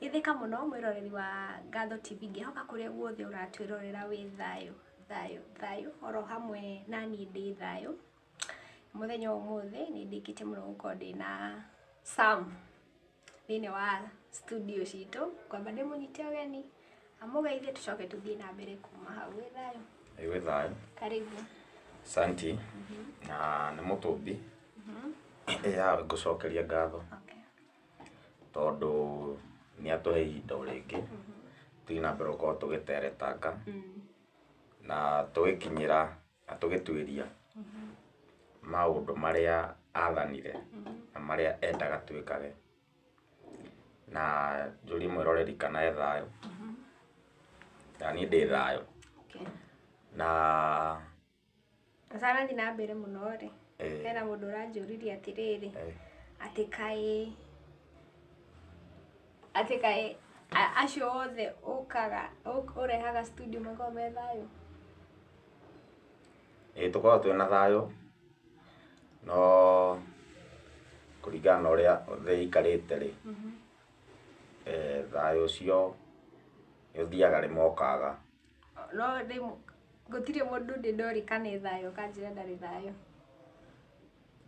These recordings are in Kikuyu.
Gĩthĩka mũno mwĩroreri wa Ngatho TV, ngĩhoka kũrĩa guothe ũratwĩrorera wĩ thayũ oro hamwe na niĩ ndĩ thayũ. Mũthenya ũmũthĩ nĩ ndĩkĩte mũno gũkorwo ndĩna Sam thĩinĩ wa studio citũ, kwamba ndĩmũnyite ũgeni amũgeithie tũcoke tũthiĩ na mbere kuma hau. Wĩ thayũ? Wĩ thayũ. Karibu. Santi. Na nĩ mũtũmbi ya ngũcokeria ngatho tondũ nĩ atũhe ihinda rĩngĩ tũthiĩ na mbere gũkorwo tũgĩteretanga na tũgĩkinyĩra na tũgĩtuĩria maũndũ marĩa athanire na marĩa endaga twĩkage. Na njũrie mwĩroreri kana e thayũ, na niĩ ndĩ thayũ. Na Sanathi na mbere mũno rĩ, hena mũndũ ũranjũririe atĩrĩrĩ, atĩ kaĩ acio othe ũrehaga studio makoragwo me thayũ? Tũkoragwo twĩna thayũ, no kũringana na ũrĩa thĩ ĩikarĩte rĩ, thayũ ũcio nĩ ũthiaga rĩmwe ũkaga. No gũtirĩ mũndũ ndori kana e thayũ kanjĩra ndarĩ thayũ.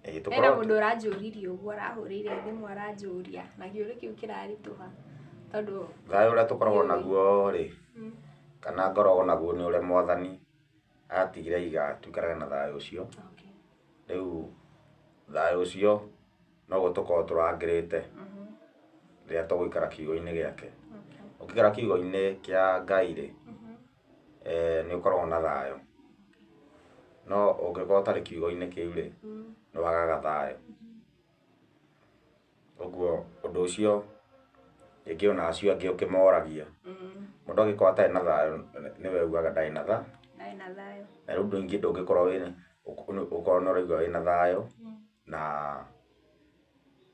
Hena mũndũ ũranjũririe ũguo, arahũrĩire thimũ aranjũria na kĩũria kĩu kĩraritũha tondũ thayũ ũrĩa tũkoragwo naguo rĩ, kana ngoragwo naguo nĩ ũrĩa Mwathani atigire iga tũikarage na thayũ ũcio. Rĩu thayũ ũcio noguo tũkoragwo tũrangĩrĩte rĩrĩa tũgũikara kiugo-inĩ gĩake. Ũngĩikara kiugo-inĩ kĩa Ngai rĩ, nĩ ũkoragwo na thayũ, no ũngĩkorwo ũtarĩ kiugo-inĩ kĩu rĩ, nĩ wagaga thayũ. Ũguo ũndũ ũcio rĩngĩ ona acio angĩ ũkĩmoragia, mũndũ angĩkorwo atarĩ na thayũ nĩwe ugaga ndarĩ na thayũ. Na rĩu ũndũ ũngĩ ndũngĩkorwo ũkorwo nĩ ũraigua wĩna thayũ na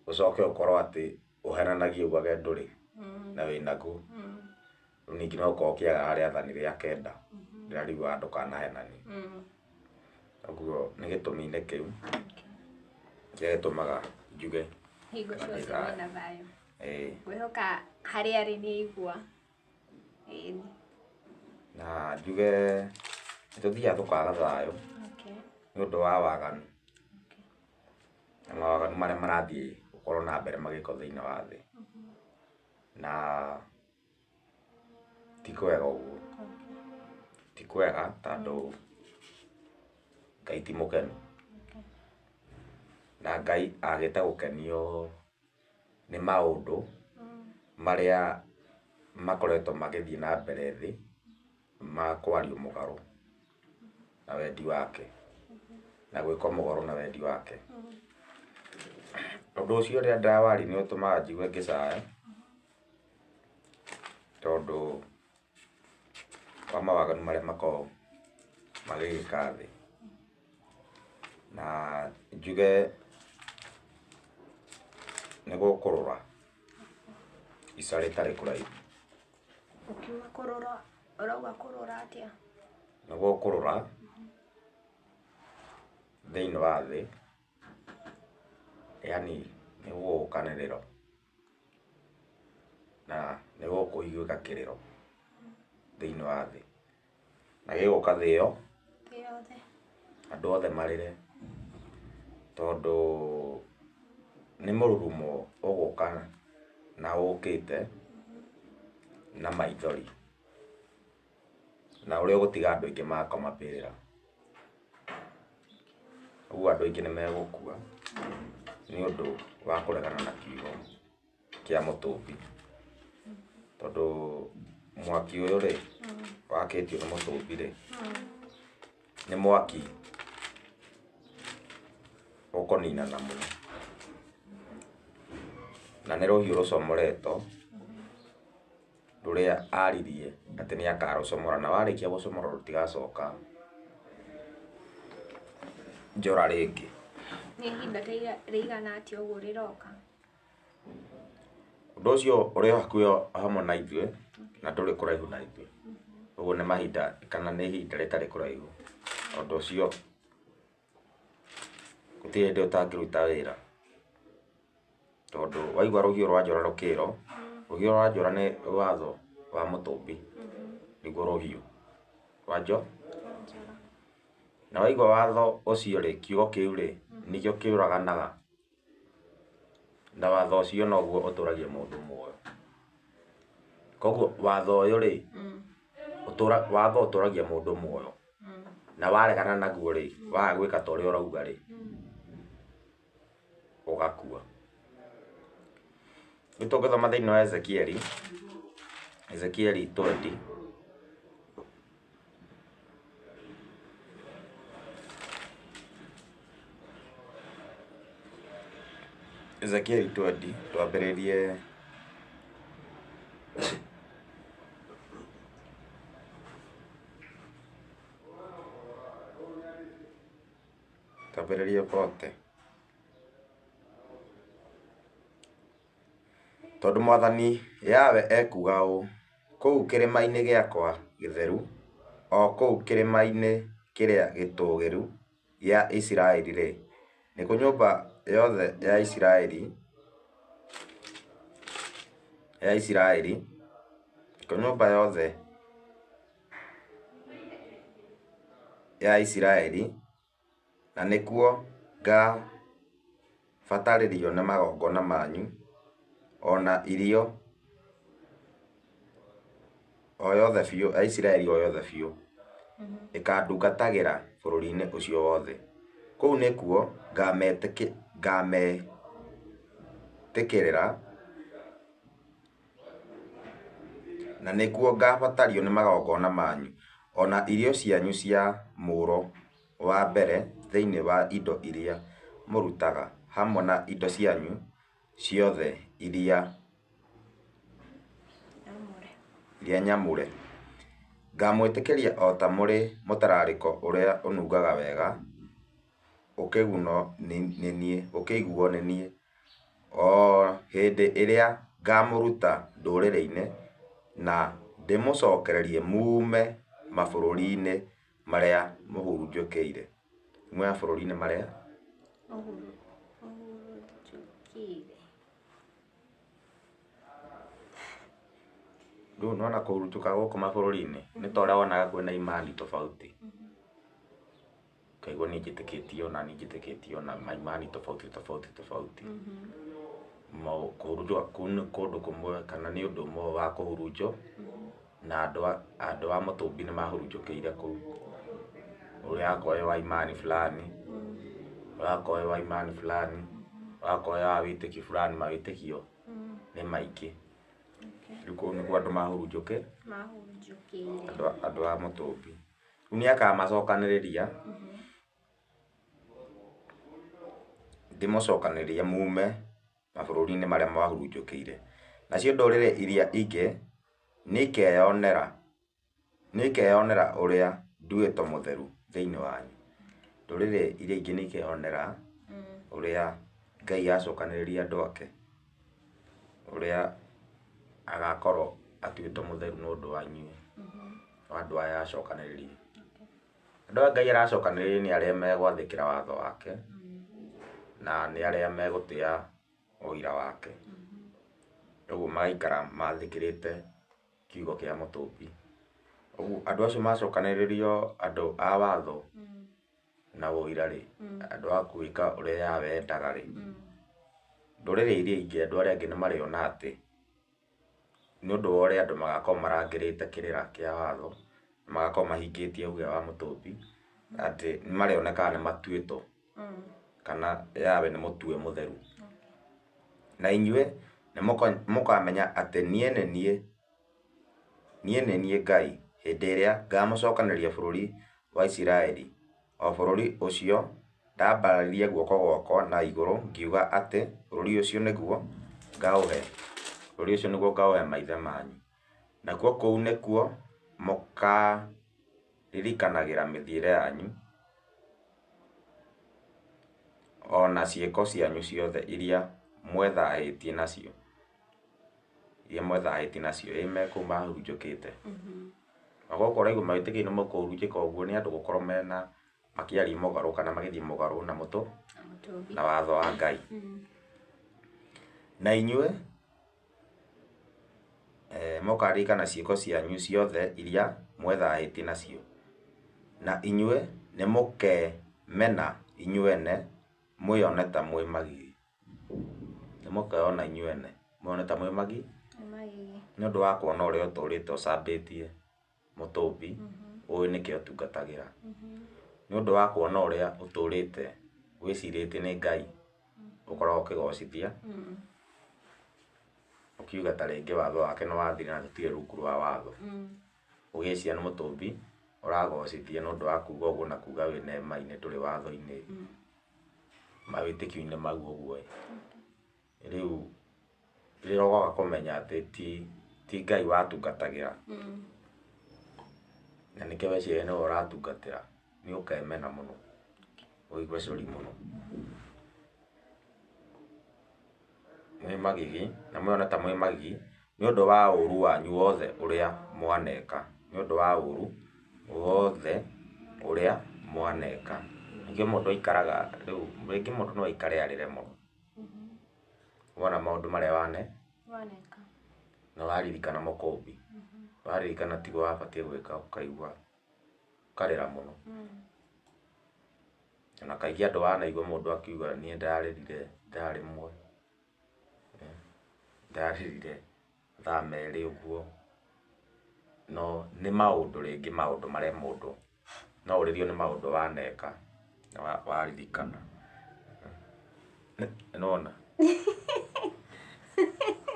ũcoke ũkorwo atĩ ũhenanagie uugage ndũrĩ na wĩnaguo. Rĩu ningĩ no gũkorwo ũkĩaga harĩa athani rĩa kenda rĩrĩa riugaga ndũkanahenanie. Ũguo nĩ gĩtũmi-inĩ kĩu kĩrĩa gĩtũmaga njuge hingo ciothe wĩna thayũ. Ngwĩhoka harĩa arĩ nĩ aigua. Na njuge nĩ tũthiaga tũkaga thayũ nĩ ũndũ wa waganu, na mawaganu marĩa marathiĩ gũkorwo na mbere magĩkwo thĩinĩ wa thĩ, na ti kwega ũguo, ti kwega tondũ Ngai ti mũkenu. Na Ngai agĩte gũkenio nĩ maũndũ marĩa makoretwo magĩthiĩ na mbere thĩ ma kwario mũgarũ na wendi wake na gwĩkwo mũgarũ na wendi wake. Ũndũ ũcio rĩrĩa ndĩrawaria nĩ ũtũmaga njigue ngĩcaya tondũ wa mawaganu marĩa makoragwo magĩgĩka thĩ, na njuge nĩ gũkũrũra ica rĩtarĩ kũraihu. Ũkiuga kũrũra, ũrauga kũrũra atĩa? Nĩ gũkũrũra thĩinĩ wa thĩ, yani nĩ gũgũkanĩrĩrwo na nĩ gũkũiguĩka kĩrĩro thĩinĩ wa thĩ, na gĩgũka thĩ ĩyo andũ othe marĩre tondũ nĩ mũrurumo ũgũka na ũkĩte na maithori, na ũrĩa ũgũtiga andũ aingĩ makoma mbĩrĩra. Ũguo andũ aingĩ nĩ megũkua nĩ ũndũ wa kũregana na kiugo kĩa mũtũmbi, tondũ mwaki ũyũ rĩ, wakĩtio nĩ mũtũmbi rĩ, nĩ mwaki ũkũninana mũno na nĩ rũhiũ rũcomoretwo rũrĩa aririe atĩ nĩ akarũcomora, na warĩkia gũcomora rũtigacoka njora rĩngĩ. Nĩ ihinda rĩigana atĩa ũguo rĩroka? Ũndũ ũcio ũrĩ hakuhĩ hamwe na ithuĩ na ndũrĩ kũraihu na ithuĩ. Ũguo nĩ mahinda kana nĩ ihinda rĩtarĩ kũraihu. Ũndũ ũcio gũtirĩ hĩndĩ ũtangĩruta wĩra, tondũ waigua rũhiũ rwa njora rũkĩrwo Rũgĩo rwa njora nĩ watho wa mũtũmbi nĩguo rũhiũ rwa njora. Na waigua watho ũcio rĩ, kiugo kĩu rĩ nĩkĩo kĩũraganaga, na watho ũcio noguo ũtũragia mũndũ muoyo. Koguo watho ũyũ rĩ, watho ũtũragia mũndũ muoyo, na waregana naguo rĩ, waga gwĩka ta ũrĩa ũrauga rĩ, ũgakua. Rĩu tũngĩthoma thĩinĩ wa Ezekieli 20, Ezekieli 20 twambĩrĩrie pote. Tondũ Mwathani Yawe ekuga ũũ: kũu kĩrĩma-inĩ gĩakwa gĩtheru, o kũu kĩrĩma-inĩ kĩrĩa gĩtũũgĩru gĩa Isiraeli rĩ, nĩkuo nyũmba yothe ya Isiraeli, nĩkuo nyũmba yothe ya Isiraeli, na nĩkuo ngabatarĩrio nĩ magongona manyu, ona irio o yothe biũ, Isiraeli o yothe biũ ĩkandungatagĩra bũrũri-inĩ ũcio wothe. Kũu nĩkuo ngametĩkĩrĩra, na nĩkuo ngabatario nĩ magongona manyu, ona irio cianyu cia mũro wa mbere thĩinĩ wa indo iria mũrutaga, hamwe na indo cianyu ciothe iria nyamũre. Ngamwĩtĩkĩria o ta mũrĩ mũtararĩko ũrĩa ũnungaga wega, ũkĩiguo nĩ niĩ, o hĩndĩ ĩrĩa ngamũruta ndũrĩrĩ-inĩ na ndĩmũcokererie mume mabũrũri-inĩ marĩa mũhurunjũkĩire. Mume mabũrũri-inĩ marĩa rĩu nĩwona kũhurunjũka gũkũ mabũrũri-inĩ nĩ ta ũrĩa wonaga kwĩna imani tofauti. Kaigua niĩ njĩtĩkĩtie ona niĩ njĩtĩkĩtie ona imani tofauti. Kũhurunjũka kũu nĩ kũndũ kũmwe kana nĩ ũndũ ũmwe wa kũhurunjwo, na andũ a mũtũmbi nĩ mahurunjũkĩire kũu. Ũrĩa akorwo wa imani fulani, ũrakorwo wa imani fulani, ũrakorwo wa wĩtĩkio fulani, mawĩtĩkio nĩ maingĩ. Rĩu kũu nĩkuo andũ mahurunjũkĩire, andũ a mũtũmbi. Rĩu nĩakamacokanĩrĩria, ndĩmũcokanĩrĩrie mume mabũrũri-inĩ marĩa mwahurunjũkĩire. Nacio ndũrĩrĩ iria ingĩ nĩikeyonera ũrĩa nduĩtwo mũtheru thĩinĩ wanyu. Ndũrĩrĩ iria ingĩ nĩikeyonera ũrĩa Ngai acokanĩrĩria andũ ake, ũrĩa agakorwo atuĩtwo mũtheru nĩ ũndũ wanyu, andũ aya acokanĩrĩria. Andũ aya Ngai aracokanĩrĩria nĩ arĩa megwathĩkĩra watho wake, na nĩ arĩa megũtĩa ũira wake. Ũguo magaikara mathikĩrĩte kiugo kĩa mũtũmbi. Ũguo andũ acio macokanĩrĩrio, andũ a watho na ũira rĩ, andũ a gwĩka ũrĩa Yawe endaga rĩ, ndũrĩrĩ iria ingĩ, andũ arĩa angĩ nĩmarĩona atĩ nĩũndũ wa ũrĩa andũ magakorwo marangĩrĩte kĩrĩra kĩa watho, magakorwo mahingĩtie uge wa mũtũmbi, atĩ nĩmarĩonekaga nĩmatuĩtwo, kana Yawe nĩ mũtue mũtheru. Na inyuĩ nĩmũkamenya atĩ niĩ nĩ niĩ Ngai, hĩndĩ ĩrĩa ngamũcokanĩrĩria bũrũri wa Isiraeli, o bũrũri ũcio ndambararirie guoko gwakwa na igũrũ, ngiuga atĩ bũrũri ũcio nĩguo ngaũhe maithe manyu. Nakuo kũu nĩkuo mũkaririkanagĩra mĩthiĩre yanyu, ona ciĩko cianyu ciothe iria mwethahĩtie nacio, ĩme kũu mahurunjũkĩte. Na gũkũ ũraigua mawĩtĩkio nĩ mũkũhurunjĩka ũguo nĩ andũ gũkorwo mena makĩaria mũgarũ kana magĩthiĩ mũgarũ na watho wa Ngai. Na inyuĩ mũkaririkana ciĩko cianyu ciothe iria mwethaĩtie nacio, na inyuĩ nĩ mũkemena inyuene mwĩone ta mwĩ magigi. Nĩ mũkeona inyuene mwĩone ta mwĩ magigi nĩ ũndũ wa kuona ũrĩa ũtũrĩte ũcambĩtie Mũtũmbi, ũĩ nĩkĩo ũtungatagĩra, nĩ ũndũ wa kuona ũrĩa ũtũrĩte wĩcirĩtie nĩ Ngai ũkoragwo ũkĩgocithia, ũkiuga ta rĩngĩ watho wake nĩ wathira na tũtirĩ rungu rwa watho, ũgĩciria nĩ Mũtũmbi ũragocithia nĩ ũndũ wa kuga ũguo na kuga wĩ neema-inĩ ndũrĩ watho-inĩ, mawĩtĩkio-inĩ mau ũguo. Rĩu rĩrĩa ũgoka kũmenya atĩ ti Ngai watungatagĩra, na nĩkĩo weciria nĩwe ũratungatĩra, nĩ ũkemena mũno, ũigue cũri mũno. Mwĩ magigi, na mwĩone ta mwĩ magigi nĩ ũndũ wa ũũru wanyu wothe ũrĩa mwaneka, nĩ ũndũ wa ũũru wothe ũrĩa mwaneka. Ningĩ mũndũ aikaraga rĩu, rĩngĩ mũndũ no aikare arĩre mũno, wona maũndũ marĩa waneka na waririkana Mũkũmbi, waririkana tiguo wabatiĩ gwĩka, ũkaigua ũkarĩra mũno. Na kaingĩ andũ wanaigua mũndũ akiuga niĩ ndarĩrire rĩmwe, ndarĩrire thaa merĩ ũguo, no nĩ maũndũ rĩngĩ maũndũ marĩa mũndũ no ũrĩrio nĩ maũndũ waneka na waririkana. Nĩwona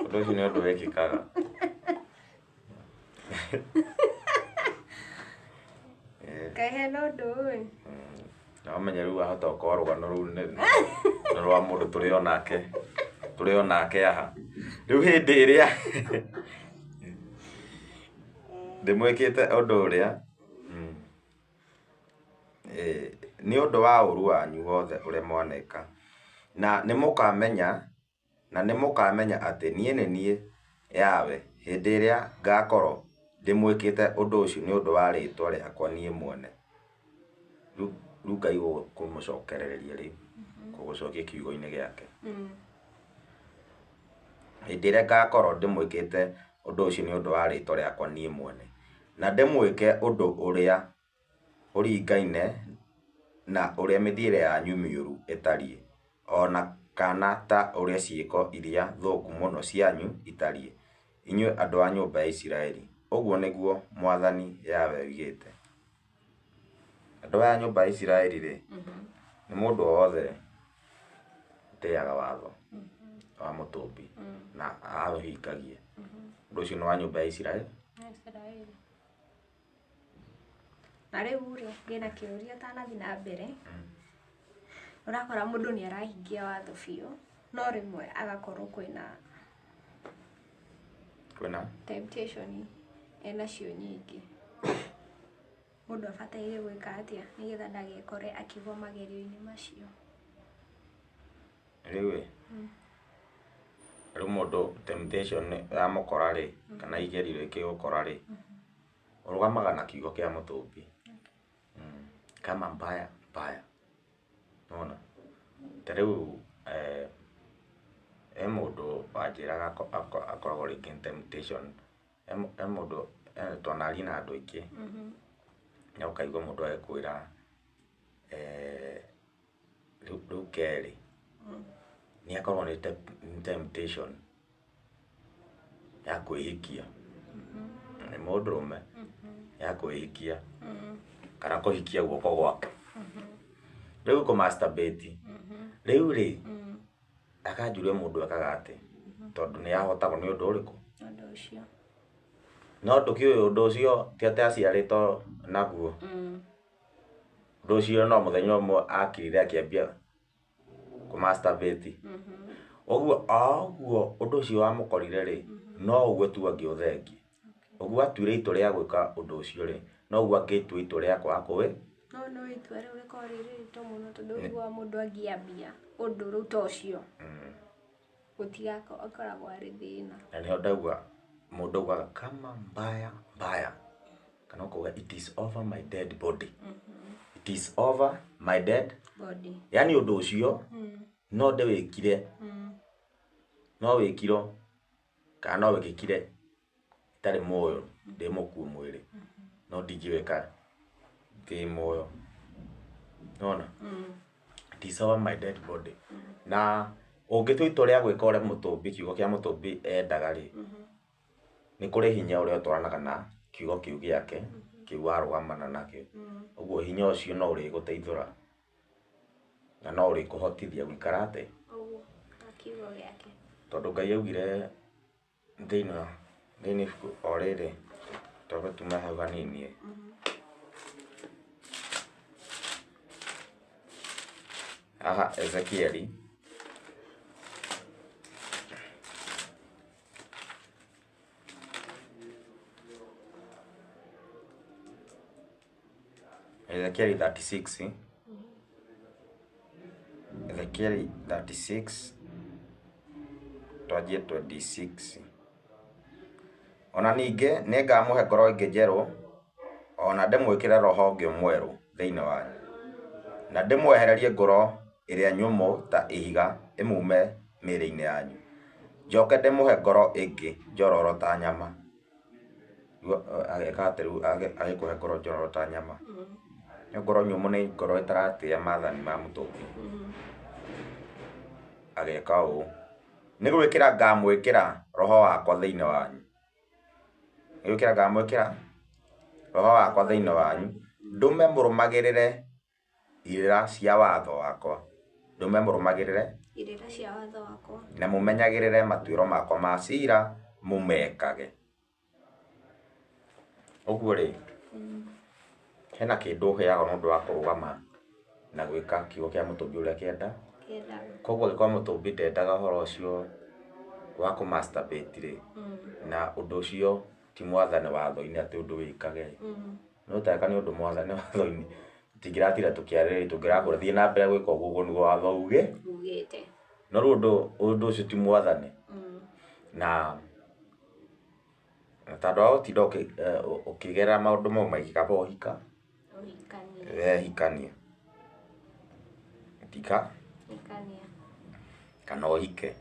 ũndũ ũcio nĩ ũndũ wĩkĩkaga. Kaĩ hena ũndũ ũĩ? Na wamenya rĩu wahota gũkorwo rũgano rũu nĩ rwa mũndũ tũrĩ onake haha. Rĩu hĩndĩ ĩrĩa ndĩmwĩkĩte ũndũ ũrĩa, nĩ ũndũ wa ũũru wanyu wothe ũrĩa mwaneka, na nĩ mũkamenya atĩ niĩ nĩ niĩ Yawe hĩndĩ ĩrĩa ngakorwo ndĩmwĩkĩte ũndũ ũcio nĩ ũndũ wa rĩĩtwa rĩakwa niĩ mwene. Rĩu Ngai kũmũcokereria rĩu, kũgũcokia kiugo-inĩ gĩake. Hĩndĩ ĩrĩa ngakorwo ndĩmwĩkĩte ũndũ ũcio nĩ ũndũ wa rĩĩtwa rĩakwa niĩ mwene, na ndĩmwĩke ũndũ ũrĩa ũringaine na ũrĩa mĩthiĩre yanyu mĩũru ĩtariĩ, ona kana ta ũrĩa ciĩko iria thũku mũno cianyu itariĩ, inyuĩ andũ a nyũmba ya Isiraeli. Ũguo nĩguo Mwathani Yawe oigĩte. Andũ aya nyũmba ya Isiraeli rĩ, nĩ mũndũ o wothe ũtĩaga watho wa Mũtũmbi na aũhingagia. Ũndũ ũcio nĩ wa nyũmba ya Isiraeli. Na rĩu rĩ, ndĩna kĩũria ũtanathiĩ na mbere. Ũrakora mũndũ nĩ arahingia watho biũ, no rĩmwe agakorwo kwĩna temptation enacio nyingĩ. Mũndũ abataire gwĩka atĩa nĩgetha ndagekore akĩgwa magerio-inĩ macio? Rĩu mũndũ temptation yamũkora rĩ, kana igerio rĩkĩgũkora rĩ, ũrũgamaga na kiugo kĩa Mũtũmbi. Kama mbaya mbaya. Nona ta rĩu mũndũ wanjĩraga akoragwo rĩngĩ temptation, mũndũ twanaria na andũ aingĩ, na ũkaigua mũndũ agĩkwĩra rĩu kerĩ nĩ akorwo nĩ temptation ya kwĩhikia, nĩ mũndũrũme ya kwĩhikia kana kũhikia guoko gwake, rĩu kũmasturbate. Rĩu rĩ akanjuria mũndũ ekaga atĩ tondũ nĩ yahotagwo nĩ ũndũ ũrĩkũ? Ũndũ ũcio. No ndũkĩũĩ ũndũ ũcio ti atĩ aciarĩtwo naguo. Ũndũ ũcio no mũthenya ũmwe akirire akĩambia kũmasturbate. Ũguo ũndũ ũcio wamũkorire rĩ, no ũguo tu angĩũthengia. Ũguo atuire itua rĩa gwĩka ũndũ ũcio rĩ, no ũguo angĩtua itua rĩa kwaga kũwĩ. No itua rĩu rĩkorwo rĩrĩ rĩritũ mũno tondũ ũiguaga mũndũ angĩambia ũndũ rĩu ta ũcio gũtigakoragwo arĩ thĩna. Na nĩho ndauga mũndũ augaga kama mbaya mbaya, kana ũkauga it is over my dead body. It is over my dead body. Yani ũndũ ũcio no ndĩwĩkire, no wĩkirwo kana no wĩkĩkire itarĩ muoyo ndĩ mũkuũ mwĩrĩ no ndingĩwĩka ndĩ muoyo nona dissolve my dead body na ũngĩtua itua rĩa gwĩka ũrĩa mũtũmbi kiugo kĩa mũtũmbi endaga rĩ nĩ kũrĩ hinya ũrĩa ũtwaranaga na kiugo kĩu gĩake kĩu warũgamana nakĩo ũguo hinya ũcio no ũrĩgũteithũra na no ũrĩkũhotithia gũikara atĩ tondũ Ngai augire thĩinĩ o rĩrĩ tondũ tume hau hanini haha Ezekieli Ezekieli 36 Ezekieli 36 twanjie 26 ona ningĩ nĩngamũhe ngoro ĩngĩ njerũ ona ndĩmwĩkĩre roho ũngĩ mwerũ thĩinĩ wanyu na ndĩmwehererie ngoro ĩrĩa nyũmũ ta ihiga ĩmume mĩĩrĩ-inĩ yanyu njoke ndĩmũhe ngoro ĩngĩ njororo ta nyama ageka atĩrĩu agĩkũhe ngoro njororo ta nyama ngoro nyũmũ nĩ ngoro ĩtaratĩa maathani ma mũtũmbi ageka ũũ nĩ gwĩkĩra ngamwĩkĩra roho wakwa thĩinĩ wanyu nĩ gwĩkĩra ngamwĩkĩra roho wakwa thĩinĩ wanyu ndũme mũrũmagĩrĩre irĩra cia watho wakwa ndũme mũrũmagĩrĩre irĩra cia watho wakwa na mũmenyagĩrĩre matuĩro makwa ma ciira mũmekage ũguo rĩ hena kĩndũ ũheagwo nĩ ũndũ wa kũrũgama na gwĩka kiugo kĩa mũtũmbi ũrĩa kĩenda koguo angĩkorwo mũtũmbi ndendaga ũhoro ũcio wa kũmasturbate rĩ na ũndũ ũcio ti mwathane watho-inĩ atĩ ũndũ wĩkage no teka nĩ ũndũ mwathane watho-inĩ tũtingĩratira tũkĩarĩrĩria tũngĩrakũrathiĩ na mbere gwĩka ũguo nĩguo watho ugĩte no rĩu ũndũ ũcio ti mwathane na tondũ wa gũtinda ũkĩgerera maũndũ mau maingĩ kaba ũhika hikania tika kana ũhike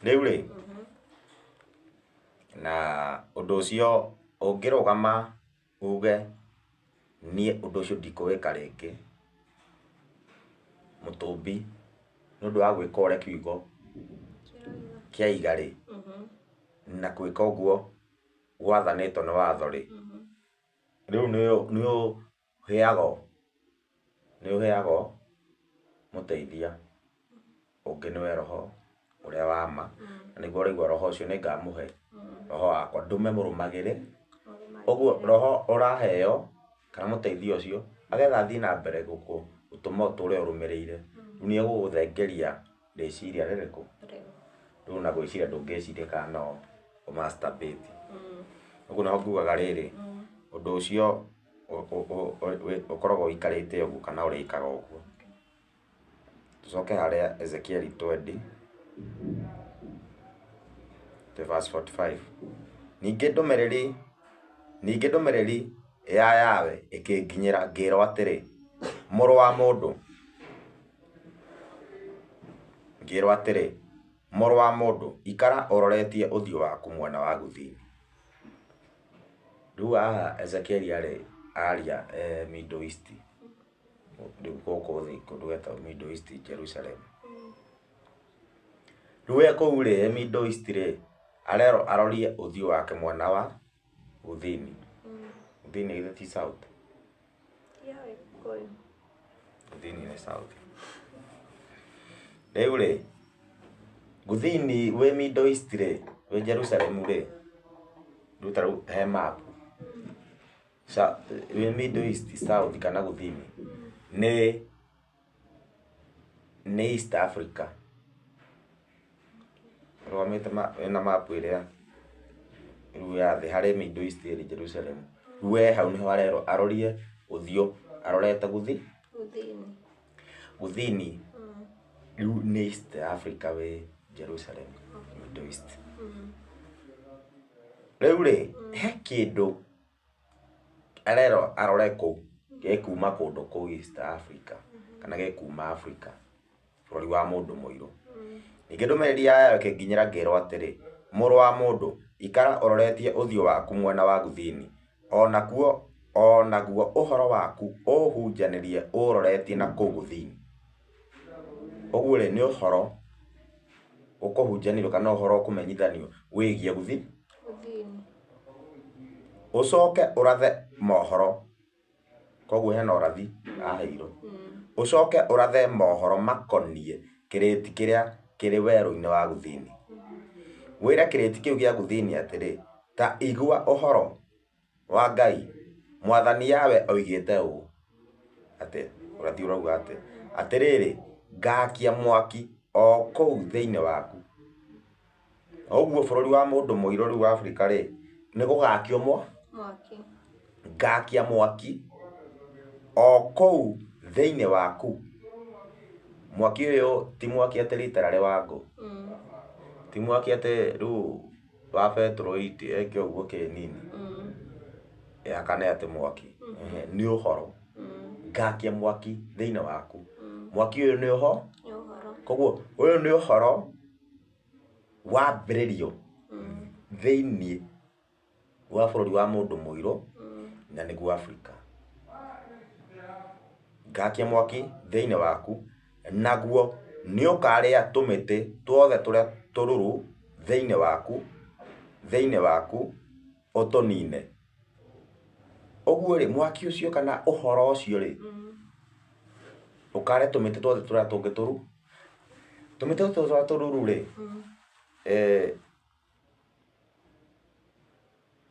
rĩu rĩ na ũndũ ũcio ũngĩrũgama uge niĩ ũndũ ũcio ndikũwĩka rĩngĩ mũtũmbi nĩ ũndũ wa gwĩka ũrĩa kiugo kĩa iga rĩ na gwĩka ũguo gwathanĩtwo nĩ watho rĩ rĩu nĩ ũheagwo mũteithia ũngĩ nĩwe roho ũrĩa wa ma na nĩguo ũraigua roho ũcio nĩ ngamũhe roho wakwa ndũme mũrũmagĩre ũguo roho ũraheo kana mũteithia ũcio agetha thiĩ na mbere gũtũma ũtũũre ũrũmĩrĩire rĩu nĩ egũgũthengeria rĩciria rĩrĩkũ rĩu na gwĩciria ndũngĩciria kana no ũmasturbate ũguo naho ngugaga rĩrĩ ũndũ ũcio ũkoragwo ũikarĩte ũguo kana ũrĩkaga ũguo tũcoke harĩa Ezekieli 20 verse 45 ningĩ ndũmĩrĩri ya yawe ĩkĩnginyĩra ngĩĩrwo atĩrĩ mũrũ wa mũndũ ikara ũroretie ũthiũ waku mwena wa gũthini rĩu haha Ezekieli aria Middle East rĩu gũkũ thĩ kũndũ gwetagwo Middle East Jerusalem rĩu kũu rĩ Middle East rĩ arorie ũthiũ wake mwena wa gũthini gũthini githĩ ti south gũthini nĩ south rĩu rĩ gũthini wĩ Middle East rĩ wĩ Jerusalem rĩ rĩu ta rĩu he map wĩ Middle East south kana gũthini nĩ East Africa rũgamĩte na map ĩrĩa rĩu ya thĩ harĩ Middle East ĩrĩ Jerusalem rĩu hau nĩho arorie ũthiũ arorete gũthini rĩu nĩ East Africa wĩ Jerusalem Middle East rĩu rĩ he kĩndũ arore kũu gĩkuma kũndũ kũu East Africa kana gĩkuma Africa bũrũri wa mũndũ mũirũ ningĩ ndũmĩrĩri yayo ĩkĩnginyĩra ngĩĩrwo atĩrĩ mũrũ wa mũndũ ikara ũroretie ũthiũ waku mwena wa Gũthini, onaguo ũhoro waku ũhunjanĩrie ũroretie na kũu Gũthini. Ũguo rĩ nĩ ũhoro ũkũhunjanĩrio kana ũhoro ũkũmenyithanio wĩgiĩ Gũthini. Ũcoke ũrathe mohoro, koguo hena ũrathi aheirwo. Ũcoke ũrathe mohoro makoniĩ kĩrĩti kĩrĩa kĩrĩ werũ-inĩ wa Gũthini. Wĩre kĩrĩti kĩu gĩa Gũthini atĩrĩ, ta igua ũhoro wa Ngai, Mwathani Yawe oigĩte ũũ, atĩ ũrathi ũrauga atĩ, atĩrĩrĩ, ngaakia mwaki o kũu thĩinĩ waku. Ũguo bũrũri wa mũndũ mũirũ rĩu Afrika rĩ, nĩ gũgakio mwaki. Ngaakia mwaki o kũu thĩinĩ waku. Mwaki ũyũ ti mwaki atĩ literally wa ngũ. Ti mwaki atĩ rĩu wa betũrũ eke ũguo kĩnini. Akane atĩ mwaki. Nĩ ũhoro. Ngaakia mwaki thĩinĩ waku. Mwaki ũyũ nĩ ũhoro. Koguo ũyũ nĩ ũhoro wambĩrĩrio thĩinĩ wa bũrũri wa mũndũ mũirũ na nĩguo Afrika. Ngaakia mwaki thĩinĩ waku, naguo nĩ ũkarĩa tũmĩtĩ tuothe tũrĩa tũrũrũ thĩinĩ waku ũtũnine. Ũguo rĩ mwaki ũcio kana ũhoro ũcio rĩ, ũkarĩa tũmĩtĩ tuothe tũrĩa tũngĩ tũrũrũ. Tũmĩtĩ tũrĩa tũrũrũ rĩ,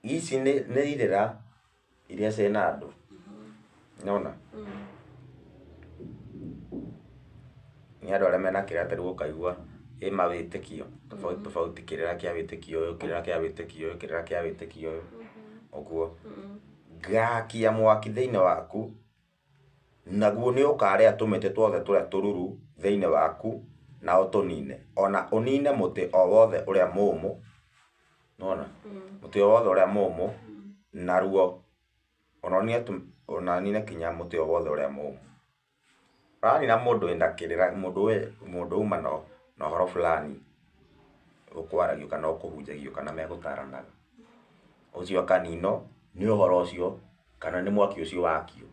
ici nĩ irĩra iria ciĩna andũ. Nĩwona? Nĩ andũ arĩa mena kĩrĩa atĩ rĩu ũkaigua mawĩtĩkio tofauti, kĩrĩra kĩa wĩtĩkio ũyũ, kĩrĩra kĩa wĩtĩkio ũyũ, kĩrĩra kĩa wĩtĩkio ũyũ. Ũguo ngaakia mwaki thĩinĩ waku, naguo nĩ ũkarĩa tũmĩtĩ tuothe tũrĩa tũrũrũ thĩinĩ waku na ũtũnine, ona ũnine mũtĩ o wothe ũrĩa mũmũ. Nĩwona? Mũtĩ o wothe ũrĩa mũmũ, naruo ona nine kinya mũtĩ o wothe ũrĩa mũmũ. Ũranina mũndũ wĩna kĩrĩra, mũndũ uma na ũhoro fulani ũkwaragio kana ũkũhunjagio kana megũtaranaga. Ũcio akaninwo nĩ ũhoro ũcio kana nĩ mwaki ũcio wakio.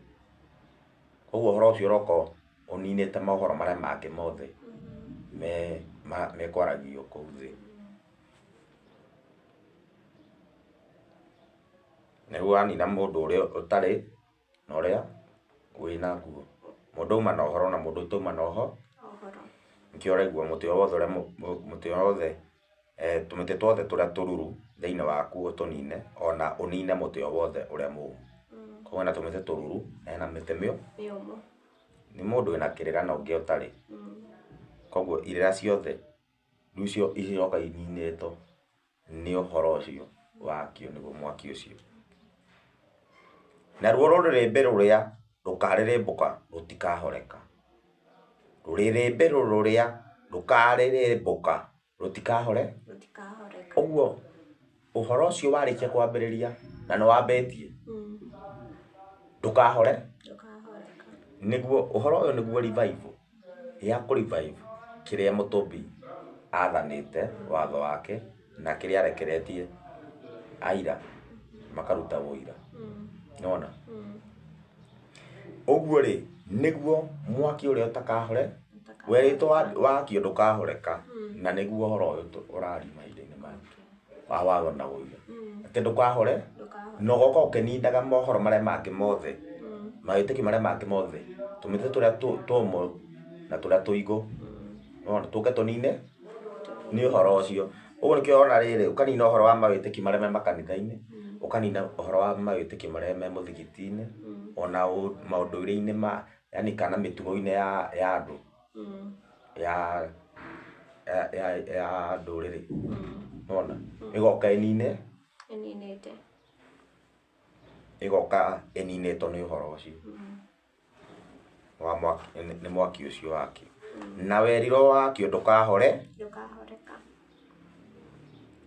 Koguo ũhoro ũcio ũroka ũninĩte mohoro marĩa mangĩ mothe mekwaragio kũu thĩ. Nĩguo wanina mũndũ ũrĩa ũtarĩ na ũrĩa wĩna nguo. Mũndũ uma na ũhoro na mũndũ ũtauma na ũhoro. Nĩkĩo ũraigua mũtĩ o wothe tũmĩtĩ tuothe tũrĩa tũrũrũ thĩinĩ waku ũtũnine, ona ũnine mũtĩ o wothe ũrĩa mũmũ. Koguo hena tũmĩtĩ tũrũrũ na hena mĩtĩ mĩũmũ. Nĩ mũndũ wĩna kĩrĩra na ũngĩ ũtarĩ. Koguo irĩra ciothe rĩu icio iroka ininĩtwo nĩ ũhoro ũcio wakio, nĩguo mwaki ũcio. Naruo rũrĩrĩmbĩ rũrĩa rũkarĩrĩmbũka rũtikahoreka. Rũrĩrĩmbĩ rũrĩa rũkarĩrĩmbũka rũtikahoreka. Ũguo ũhoro ũcio warĩkia kwambĩrĩria na nĩ wambĩtie ndũkahore. Nĩguo ũhoro ũyũ nĩguo revival ya kũ-revive kĩrĩa mũtũmbi athanĩte watho wake na kĩrĩa arekeretie aira makaruta ũira. Nĩwona? Ũguo rĩ nĩguo mwaki ũrĩa ũtakahore, werĩtwo wakio ndũkahoreka, na nĩguo ũhoro ũyũ ũraria mahinda-inĩ maya wa watho na ũira, atĩ ndũkahore na ũgoka ũkĩninaga mohoro marĩa mangĩ mothe, mawĩtĩkio marĩa mangĩ mothe, tũmĩtĩ tũrĩa tũmũ na tũrĩa tũigũ, tũke tũnine nĩ ũhoro ũcio. Ũguo nĩkĩo ona rĩrĩ ũkanina ũhoro wa mawĩtĩkio marĩa me makanitha-inĩ, ũkanina ũhoro wa mawĩtĩkio marĩa me mũthigiti-inĩ, ona maũndũire-inĩ yani kana mĩtugo-inĩ ya andũ ya ndũrĩrĩ. Nĩwona? Ĩgoka ĩninĩtwo nĩ ũhoro ũcio wa mwaki, nĩ mwaki ũcio wakio. Na werirwo wakio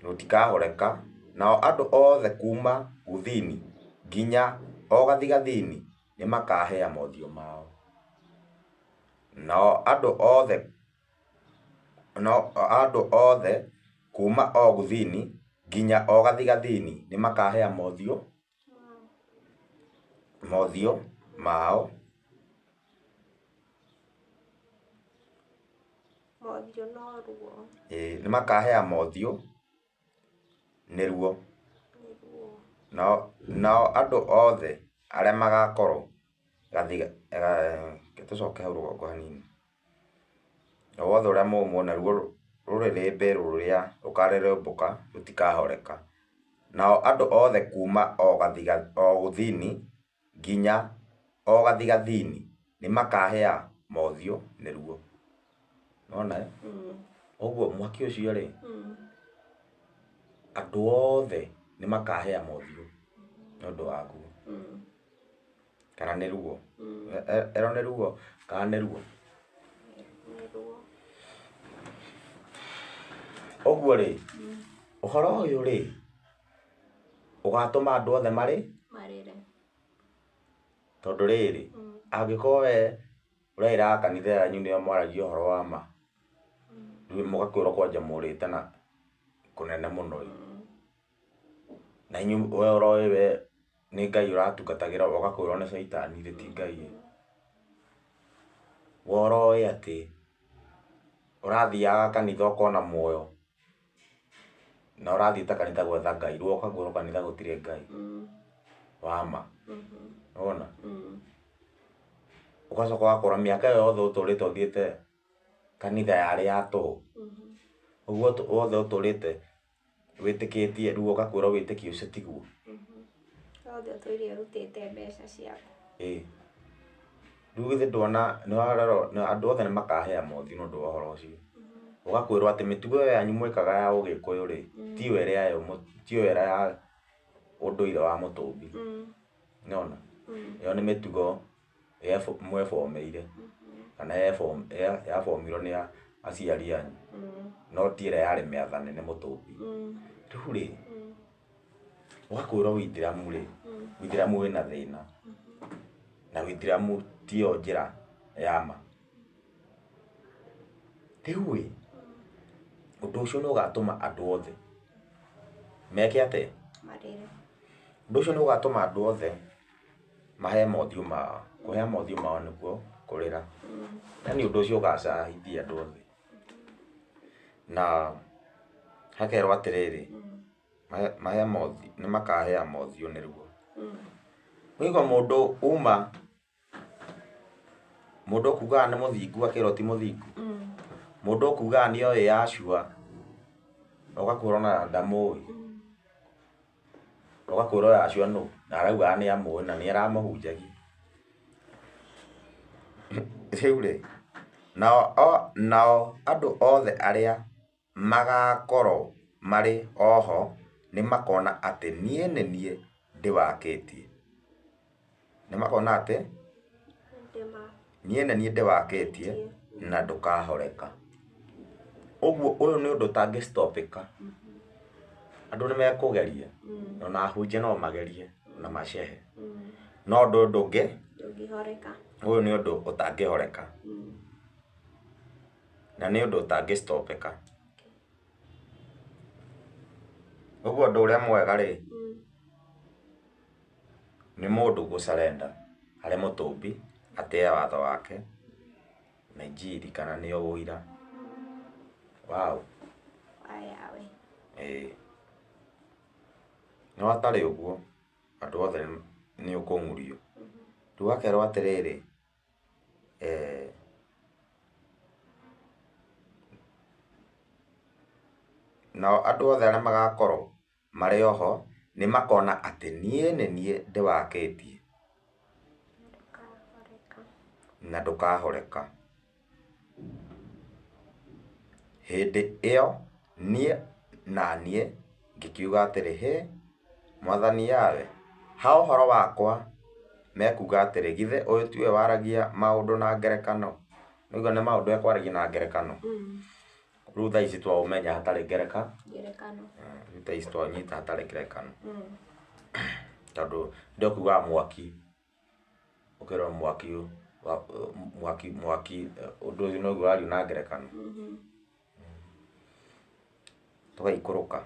rũtikahoreka. Nao andũ othe kuma Gũthini nginya o gathigathini nĩ makahĩa mothiũ mao. Nao andũ othe kuma o Gũthini nginya o gathigathini nĩ makahea mothiũ mao Mothiũ no ruo. nĩ makahea mothiũ nĩ ruo. Nao andũ othe arĩa magakorwo tũcoke hau rũgongo hanini, o wothe ũrĩa mũmuona ruo rũrĩ mbĩrũ rũrĩa rũkarerembũka rũtikahoreka. Nao andũ othe kuma o Gũthini nginya o gathigathini nĩ makahea mothiũ nĩ ruo. Nĩwona ũguo mwaki ũcio rĩ, andũ othe nĩ makahea mothiũ nĩ ũndũ waguo. Kana nĩ ruo? Ero nĩ ruo kana nĩ ruo? Ũguo rĩ, ũhoro ũyũ rĩ ũgatũma andũ othe marĩre. Tondũ rĩrĩ, angĩkorwo we ũraĩra kanitha yanyu nĩo mwaragia ũhoro wa ma, rĩu mũgakwĩrwo kwanja mũrĩte na kũnene mũno, na inyuĩ we ũroĩ we nĩ Ngai ũratungatagĩra ũgakwĩrwo nĩ Caitani ti Ngai. We ũroĩ atĩ ũrathiaga kanitha ũkona muoyo na ũrathiĩte kanitha gwetha Ngai, rĩu ũkakwĩrwo kanitha gũtirĩ Ngai wa ma. Nĩwona? Ũgacoka ũgakora mĩaka ĩyo yothe ũtũrĩte ũthiĩte kanitha yarĩ ya tũhũ, ũguo wothe ũtũrĩte wĩtĩkĩtie, rĩu ũgakwĩrwo wĩtĩkio ũcio tiguo. Wothe ũtũire ũrutĩte mbeca ciaku. Rĩu githĩ ndwona andũ othe nĩ makahea mothiũ nĩ ũndũ wa ũhoro ũcio. Ũgakwĩrwo atĩ mĩtugo ĩyo yanyu mwĩkaga ya Ũgĩkũyũ rĩ, tiyo ĩrĩa ya ũndũire wa Mũtũmbi. Nĩwona? Ĩyo nĩ mĩtugo mwĩbomeire kana yabomirwo nĩ aciari anyu, no ti ĩrĩa yarĩ mĩathane nĩ Mũtũmbi. Rĩu rĩ, ũgakwĩrwo Ũithĩramu rĩ, Ũithĩramu wĩna thĩna na Ũithĩramu tiyo njĩra ya ma. Rĩu rĩ, ũndũ ũcio nĩ ũgatũma andũ othe meke atĩa? Marĩre. Ũndũ ũcio nĩ ũgatũma andũ othe mahe mothiũ mao. Kũhea mothiũ mao nĩkuo kũrĩra. Yaani ũndũ ũcio ũgacahithia andũ othe. Na hakerwo atĩrĩrĩ, nĩ makahea mothiũ nĩ ruo. Waigua mũndũ mũndũ ũkugaga nĩ mũthingu akerwo ti mũthingu. Mũndũ ũkugaga nĩoĩ Yashua ũgakwĩrwo na ndamũĩ. Ũgakwĩrwo Yashua nũ? Na arauga nĩ amũĩ na nĩ aramũhunjagia. Rĩu rĩ, nao andũ othe arĩa magakorwo marĩ oho nĩ makona atĩ niĩ nĩ niĩ ndĩwakĩtie. Nĩ makona atĩ niĩ nĩ niĩ ndĩwakĩtie na ndũkahoreka. Ũguo ũyũ nĩ ũndũ ũtangĩstopĩka. Andũ nĩ mekũgeria, ona ahunjia no magerie na macehe, no ũndũ ndũngĩhoreka. Ũyũ nĩ ũndũ ũtangĩhoreka na nĩ ũndũ ũtangĩstopĩka. Ũguo ũndũ ũrĩa mwega rĩ, nĩ mũndũ gũcarenda harĩ Mũtũmbi, atĩe watho wake na injiri kana nĩyo ũira wao. No hatarĩ ũguo andũ othe nĩ ũkũng'ũrio. Rĩu hakerwo atĩrĩrĩ, nao andũ othe arĩa magakorwo marĩ oho nĩ makona atĩ niĩ nĩ niĩ ndĩwakĩtie na ndũkahoreka. Hĩndĩ ĩyo niĩ ngĩkiuga atĩrĩ, hĩ Mwathani Yawe, ha ũhoro wakwa mekuga atĩrĩ, githĩ ũyũ tiwe waragia maũndũ na ngerekano? Nĩguo nĩ maũndũ ekwaragia na ngerekano. Rĩu thaa ici twaũmenya hatarĩ ngerekano. Rĩu thaa ici twanyita hatarĩ ngerekano. Tondũ ndĩkugaga mwaki, ũkerwo mwaki ũndũ ũcio noguo wario na ngerekano. Tũgaikũrũka.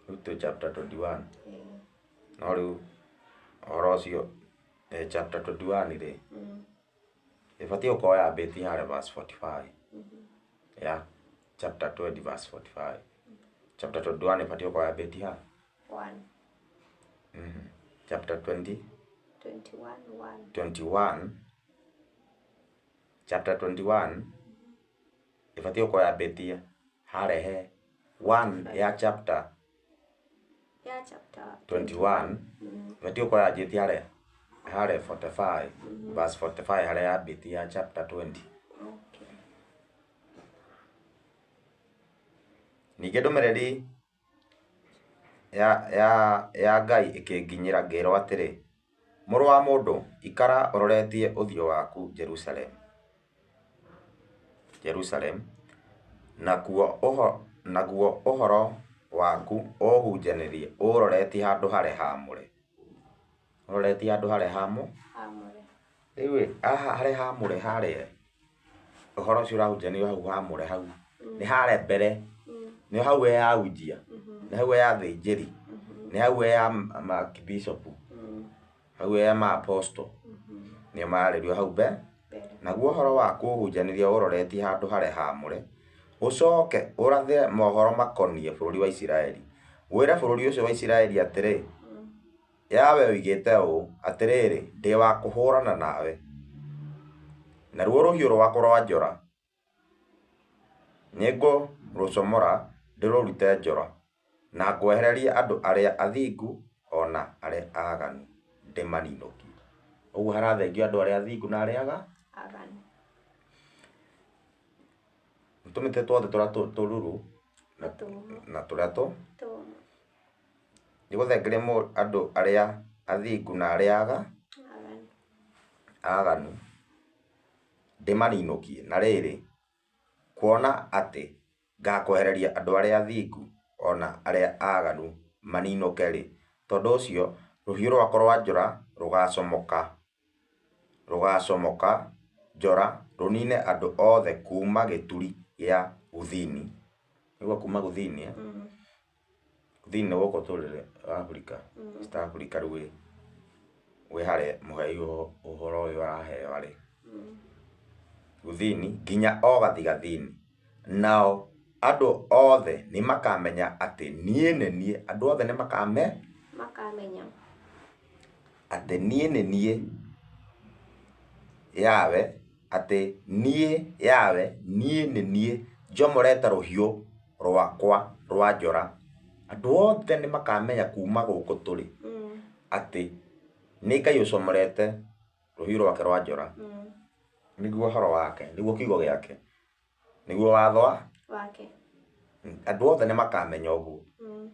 to chapter 21 no riu oro cio chapter 21 ri ibati ukoya beti hare verse 45 yeah chapter 20 verse 45 chapter 21 ibati ukoya beti ha 1 chapter 20 21 chapter 21 ibati ukoya beti hare he 1 ya chapter 21 ibati ukoya jeti hare 45 verse 45 hare ya beti ya chapter 20 ningĩ ndũmĩrĩri ya Ngai ĩkĩnginyĩra ngĩrwo atĩrĩ, mũrũ wa mũndũ, ikara ũroretie ũthiũ waku Jerusalem, naguo ũhoro waku ũhunjanĩrie ũroretie handũ harĩa haamũre. Ũroretie handũ harĩa haamũre. Rĩu harĩa haamũre harĩa ũhoro ũcio ũrahunjanĩrio hau haamũre hau nĩ harĩa mbere. Nĩ hau ya ujia, nĩ hau ya thĩnjĩri, nĩ hau ya archbishop, hau ya apostle, nĩ mararĩrio hau mbere. Naguo ũhoro waku ũhunjanĩrie ũroretie handũ harĩa haamũre, ũcoke ũrathe mohoro makoniĩ bũrũri wa Isiraeli, wĩre bũrũri ũcio wa Isiraeli atĩrĩ, yawe oigĩte ũũ atĩrĩrĩ, ndĩ wa kũhũrana nawe, naruo rũhiũ rwakwa rwa njora nĩngũrũcomora ndĩrũrute njora, na ngwehererie andũ arĩa athingu ona arĩa aaganu ndĩmaninũkie. Ũguo harathengio andũ arĩa athingu na arĩa aaganu. Nĩtũmĩte tuothe tũrĩa tũruru na tũrĩa nĩgũthengeria andũ arĩa athingu na arĩa aaganu ndĩmaninũkie. Na rĩrĩ, kuona atĩ ngakwehereria andũ arĩa athingu ona arĩa aaganu maninũke rĩ, tondũ ũcio rũhiũ rwakwa rwa njora rũgacomoka njora rũnine andũ othe kuma gĩturi gĩa Gũthini. Nĩguo kuma Gũthini Gũthini nĩ gũkũ tũrĩrĩ Africa, East Africa rĩu wĩ harĩa mũhei ũhoro ũyũ araheo arĩ Gũthini nginya o gathigathini. Nao andũ othe nĩ makamenya atĩ niĩ nĩ niĩ. Andũ othe nĩ makamenya atĩ niĩ nĩ niĩ yawe, atĩ niĩ yawe, niĩ nĩ niĩ njomorete rũhiũ rwakwa rwa njora. Andũ othe nĩ makamenya kuma gũkũ tũrĩ atĩ nĩ Ngai ũcomorete rũhiũ rwake rwa njora. Nĩguo ũhoro wake, nĩguo kiugo gĩake, nĩguo watho wake. Andũ othe nĩ makamenya ũguo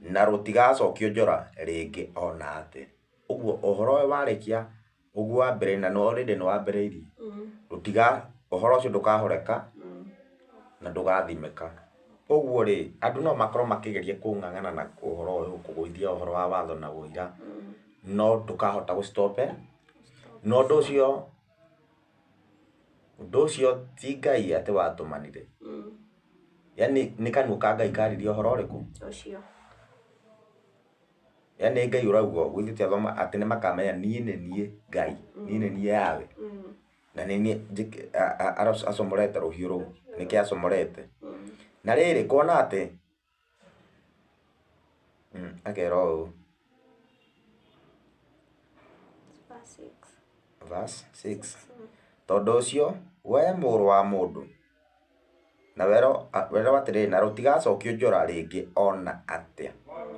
na rũtigacokio njora rĩngĩ ona atĩ. Ũguo ũhoro ũyũ warĩkia ũguo wambere na no already nĩ wambĩrĩirie, ũhoro ũcio ndũkahoreka na ndũgathimĩka. Ũguo rĩ, andũ no makorwo makĩgeria kũng'ang'ana na ũhoro ũyũ, kũgũithia ũhoro wa watho na ũira, no ndũkahota gũstope. No ũndũ ũcio ti Ngai atĩ watũmanire. Yani nĩ kanua ka Ngai karirie ũhoro ũrĩkũ ũcio? Yani Ngai ũrauga gwithĩte athoma atĩ nĩ makamenya niĩ nĩ niĩ Ngai, niĩ nĩ niĩ yawe, na nĩ niĩ acomorete rũhiũ rũu, nĩkĩ acomorete. Na rĩrĩ, kuona atĩ akerwo ũũ verse 6, tondũ ũcio we mũrũ wa mũndũ, na wero atĩrĩrĩ, na rũtigacokio njora rĩngĩ ona atĩa.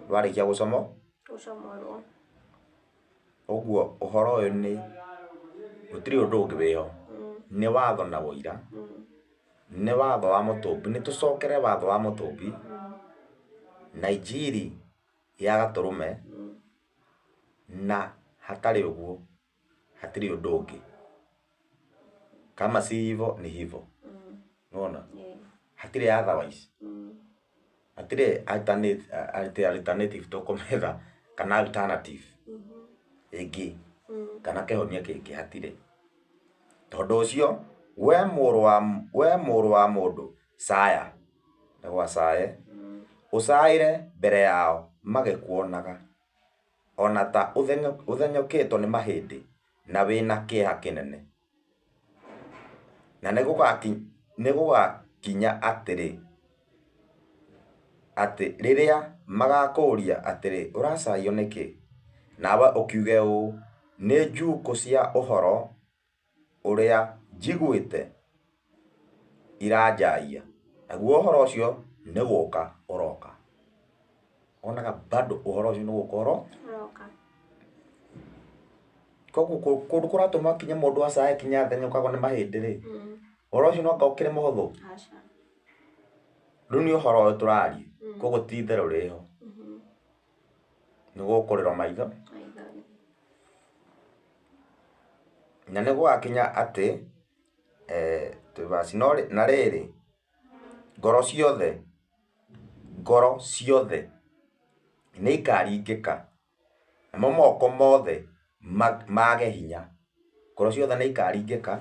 Rwarĩkia gũcomorwo. Ũguo ũhoro ũyũ nĩ gũtirĩ ũndũ ũngĩ wĩho, nĩ watho na ũira, nĩ watho wa Mũtũmbi. Nĩ tũcokere watho wa Mũtũmbi na injiri ya Gatũrũme, na hatarĩ ũguo hatirĩ ũndũ ũngĩ. Kama si hivyo ni hivyo. Unaona? Hatirĩ otherwise. Hatirĩ alternative tũkũmetha kana alternative ĩngĩ kana kĩhonia kĩngĩ, hatirĩ. Tondũ ũcio we mũrũ wa mũndũ caya, nĩgwa caye, ũcaĩre mbere yao magĩkuonaga ona ta ũthenyũkĩtwo nĩ mahĩndĩ na wĩna kĩeha kĩnene. Na nĩgũgakinya atĩ rĩrĩa magakũũria atĩrĩ ũracayio nĩkĩ, nawe ũkiuge ũũ, nĩ njukũ cia ũhoro ũrĩa njiguĩte iranjaia, naguo ũhoro ũcio nĩ gũũka ũroka. Onaga bado ũhoro ũcio nĩ gũũka ũroka. Koguo kũndũ kũratũma kinya mũndũ acaye kinya athenyũkagwo nĩ mahĩndĩ rĩ, ũhoro ũcio no ũkĩrĩ mũhũthũ. Rĩu nĩ ũhoro ũyũ tũraria, koguo ti itherũ rĩho, nĩ gũkũrĩrwo maitho. Na nĩ gũgakinya atĩ na rĩrĩ, ngoro ciothe nĩ ikaringĩka, namo moko mothe mage hinya. Ngoro ciothe nĩ ikaringĩka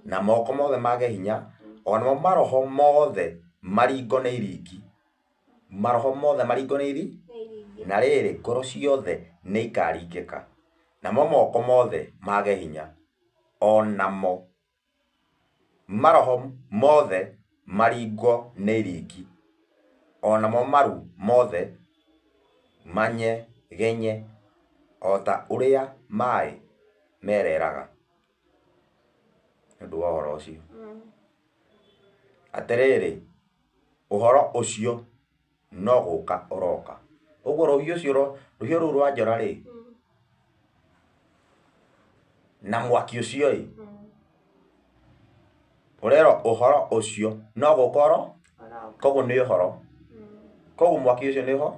na moko mothe mage hinya, onamo maroho mothe maringwo nĩ iringi. Maroho mothe maringwo nĩ iringi. Na rĩrĩ, ngoro ciothe nĩ ikaringĩka, namo moko mothe mage hinya, onamo maroho mothe maringwo nĩ iringi, onamo maru mothe manyegenye o ta ũrĩa maĩ mereraga. Nĩ ũndũ wa ũhoro ũcio. Atĩrĩrĩ, ũhoro ũcio no gũũka ũroka. Ũguo rũhiũ rũu rwa njora rĩ, na mwaki ũcio ĩ, ũrerwo ũhoro ũcio no gũũka ũroka. Koguo nĩ ũhoro. Koguo mwaki ũcio nĩ ũhoro.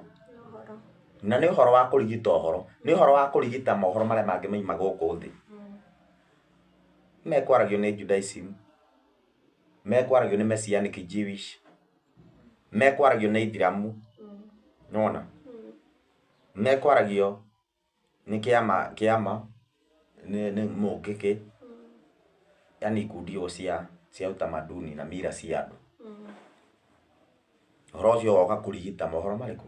Na nĩ ũhoro wa kũrigita ũhoro. Nĩ ũhoro wa kũrigita mohoro marĩa mangĩ maima gũkũ thĩ. Mekwaragio nĩ Judaism, mekwaragio nĩ Messianic Jewish, mekwaragio nĩ Ithiramu, nĩwona? Mekwaragio nĩ kĩama nĩ mũngĩkĩ, yani ikundi o cia utamaduni na mira cia andũ. Ũhoro ũcio woka kũrigita mohoro marĩkũ?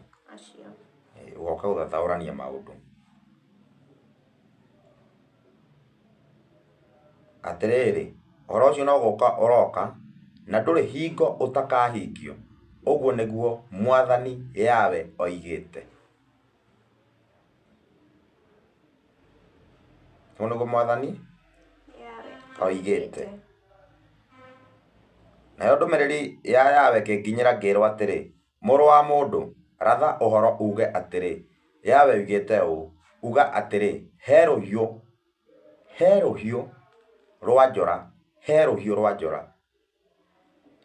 Woka gũthathaũrania maũndũ. Atĩrĩrĩ, ũhoro ũcio no gũũka ũroka, na ndũrĩ hingo ũtakahingio. Ũguo nĩguo Mwathani Yawe oigĩte. Ũguo nĩguo Mwathani oigĩte. Nayo ndũmĩrĩri ya Yawe kĩnginyĩra ngĩĩrwo atĩrĩ, mũrũ wa mũndũ, ratha ũhoro uge atĩrĩ, Yawe oigĩte ũũ, uga atĩrĩ, he rũhiũ rwa njora,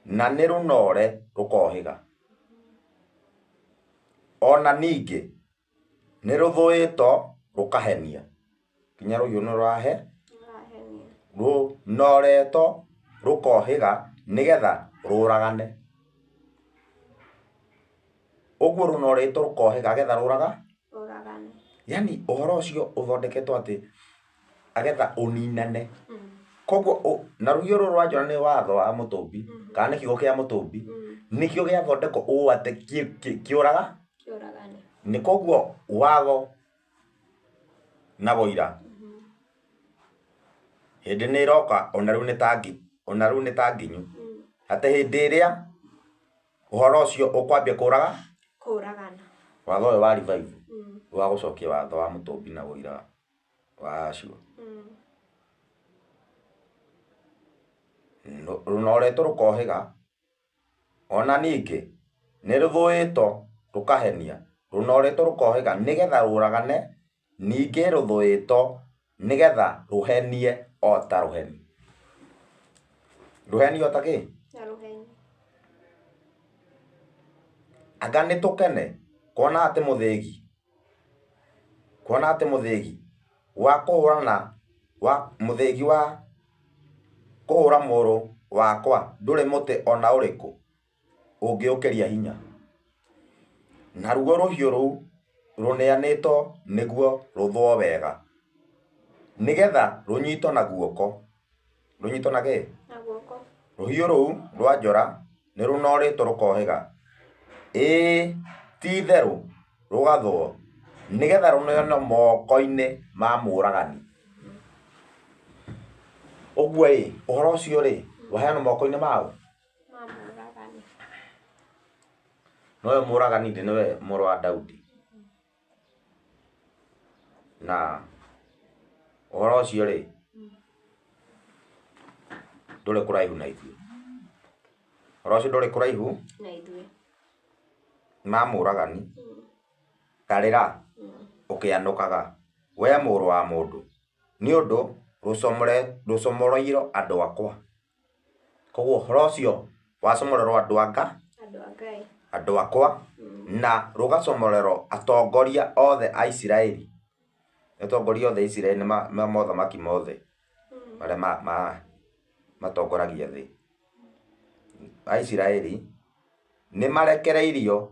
na nĩ rũnoore rũkohĩga. Ona ningĩ nĩ rũthũĩtwo rũkahenia. Kinya rũhiũ nĩ rũnoretwo rũkohĩga nĩgetha rũragane. Ũguo rũnoretwo rũkohĩga getha rũragane. Yani ũhoro ũcio ũthondeketwo atĩ agetha ũninane. Koguo na rũhiũ rũu rwa njora nĩ watho wa Mũtũmbi, kana nĩ kiugo kĩa Mũtũmbi, nĩkĩo gĩathondekwo ũũ atĩ kĩũragane. Nĩ koguo watho na ũira hĩndĩ nĩ ĩroka, ona rĩu nĩ ta nginyu, atĩ hĩndĩ ĩrĩa ũhoro ũcio ũkwambia kũragana. Watho ũyũ wa revival wa gũcokia watho wa Mũtũmbi na ũira wa Ashura. Rũnoretwo rũkohĩga, ona ningĩ nĩ rũthũĩtwo rũkahenia. Rũnoretwo rũkohĩga nĩgetha rũragane, ningĩ rũthũĩtwo nĩgetha rũhenie o ta rũheni. Rũheni o ta kĩ? Anga nĩ tũkene kuona atĩ mũthĩgi wa kũhũra mũrũ wakwa ndũrĩ mũtĩ ona ũrĩkũ ũngĩũkĩria hinya. Na ruo rũhiũ rũu rũneanĩtwo nĩguo rũthwo wega, nĩgetha rũnyitwo na guoko. Rũnyitwo na kĩ? Rũhiũ rũu rwa njora nĩ rũnoretwo rũkohĩga. Ĩĩ ti itherũ rũgathwo nĩgetha rũneanwo moko-inĩ ma mũũragani. Ũguo ũhoro ũcio waheanwo moko-inĩ mao nowe mũũragani nĩwe mũrũ wa Daudi, na ũhoro ũcio ndũrĩ kũraihu na ithuĩ. Ũhoro ũcio ndũrĩ kũraihu na ithuĩ. ma mũũragani. Tarĩra ũkĩanũkaga we mũrũ wa mũndũ nĩ ũndũ rũcomoroirwo andũ akwa. Koguo ũhoro ũcio wacomorerwo andũ anga, andũ akwa, na rũgacomorerwo atongoria othe a Isiraeli. Atongoria othe a Isiraeli nĩ mothamaki mothe marĩa matongoragia thĩ. A Isiraeli nĩ marekereirio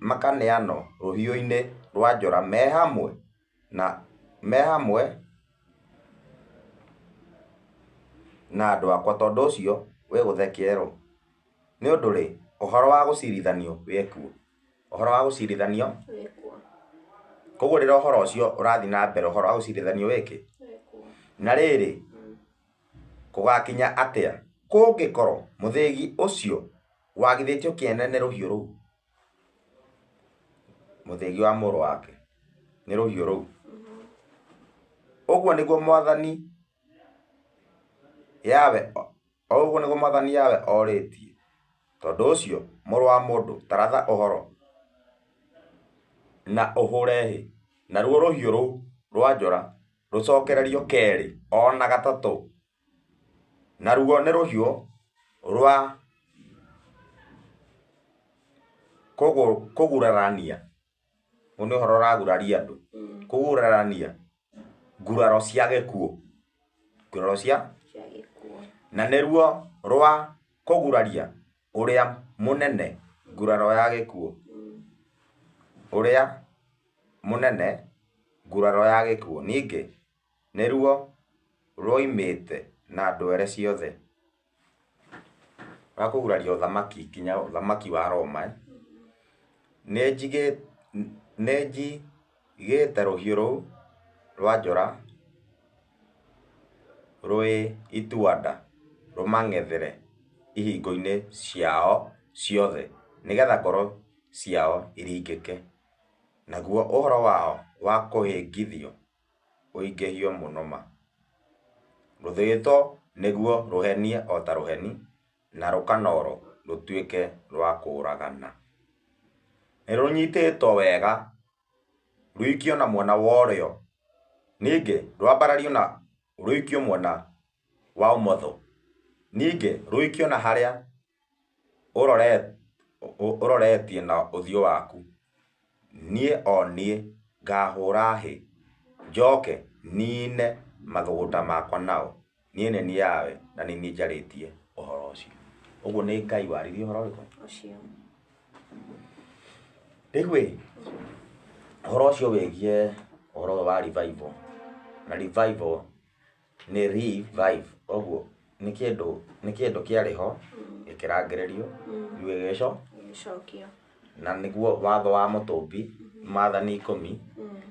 makaneanwo rũhiũ-inĩ rwa njora me hamwe na andũ akwa. Tondũ ũcio we gũthekerwo nĩ ũndũ ũhoro wa gũcirithanio wĩkuo. Ũhoro wa gũcirithanio wĩkuo. Koguo rĩrĩa ũhoro ũcio ũrathiĩ na mbere, ũhoro wa gũcirithanio wĩkĩ. Na rĩrĩ kũgakinya atĩa kũngĩkorwo mũthĩgi ũcio wagithĩtio kĩene nĩ rũhiũ rũu? Mũthĩgi wa mũrũ wake nĩ rũhiũ rũu. Ũguo nĩguo Mwathani Yawe orĩtie. Tondũ ũcio mũrũ wa mũndũ taratha ũhoro na ũhũre naruo rũhiũ rũu rwa njora rũcokererio kerĩ ona gatatũ. Naruo nĩ rũhiũ rwa kũgurarania. Ũyũ nĩ ũhoro ũraguraria andũ. Kũgurarania nguraro cia gĩkuũ. Nguraro cia gĩkuũ. Na nĩruo rwa kũguraria ũrĩa mũnene, nguraro ya gĩkuũ. Ũrĩa mũnene, nguraro ya gĩkuũ. Ningĩ nĩruo roimĩte na ndwere ciothe. Wa kũguraria ũthamaki, kinya ũthamaki wa Roma. Nĩnjigĩte rũhiũ rũu rwa njora rwĩ ituanda rũmang'ethere ihingo-inĩ ciao ciothe nĩgetha ngoro ciao iringĩke. Naguo ũhoro wao wa kũhĩngithio ũingĩhio mũno ma. Rũthĩto nĩguo rũhenie o ta rũheni, na rũkanoro rũtuĩke rwa kũũragana. Nĩ rũnyitĩtwo wega rũikio na mwena wa ũrĩo, ningĩ rwambarario na rũikio mwena wa ũmotho, ningĩ rũikio na harĩa ũroretie na ũthiũ waku. Niĩ ngahũra hĩ njoke nine mathũgũta makwa nao. Niĩ nĩ niĩ Yawe na nĩ niĩ njarĩtie ũhoro ũcio. Ũguo nĩ Ngai waririe ũhoro ũcio. Rĩu ũhoro ũcio wĩgiĩ ũhoro wa revival. Na revival nĩ revive. Ũguo nĩ kĩndũ kĩarĩ ho gĩkĩrangĩrĩrio gĩgĩcokio. Na nĩguo watho wa Mũtũmbi, Maathani 10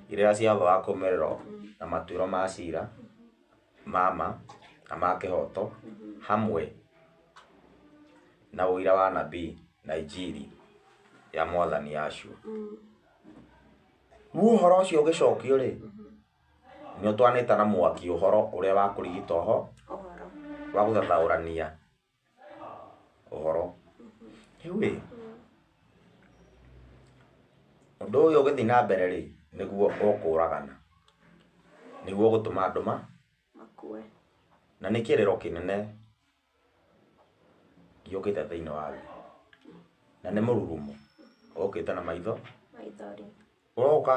iria ciathoaga kũrũmĩrĩrwo na matuĩro ma cira mama na ma kĩhoto hamwe na ũira wa nabii na injiri ya Mwathani Yeshua. Rĩu ũhoro ũcio ũgĩcokio nĩ ũtwanĩte na Mwaki ũhoro ũrĩa wa kũrigita ũhoro wa gũthathaũrania ũhoro. Rĩu ũndũ ũyũ ũgĩthiĩ na mbere nĩguo ũkũũragana, nĩguo gũtũma andũ makue. Na nĩ kĩrĩro kĩnene gĩũkĩte thĩinĩ wa thĩ, na nĩ mũrurumo ũkĩte na maithori ũroka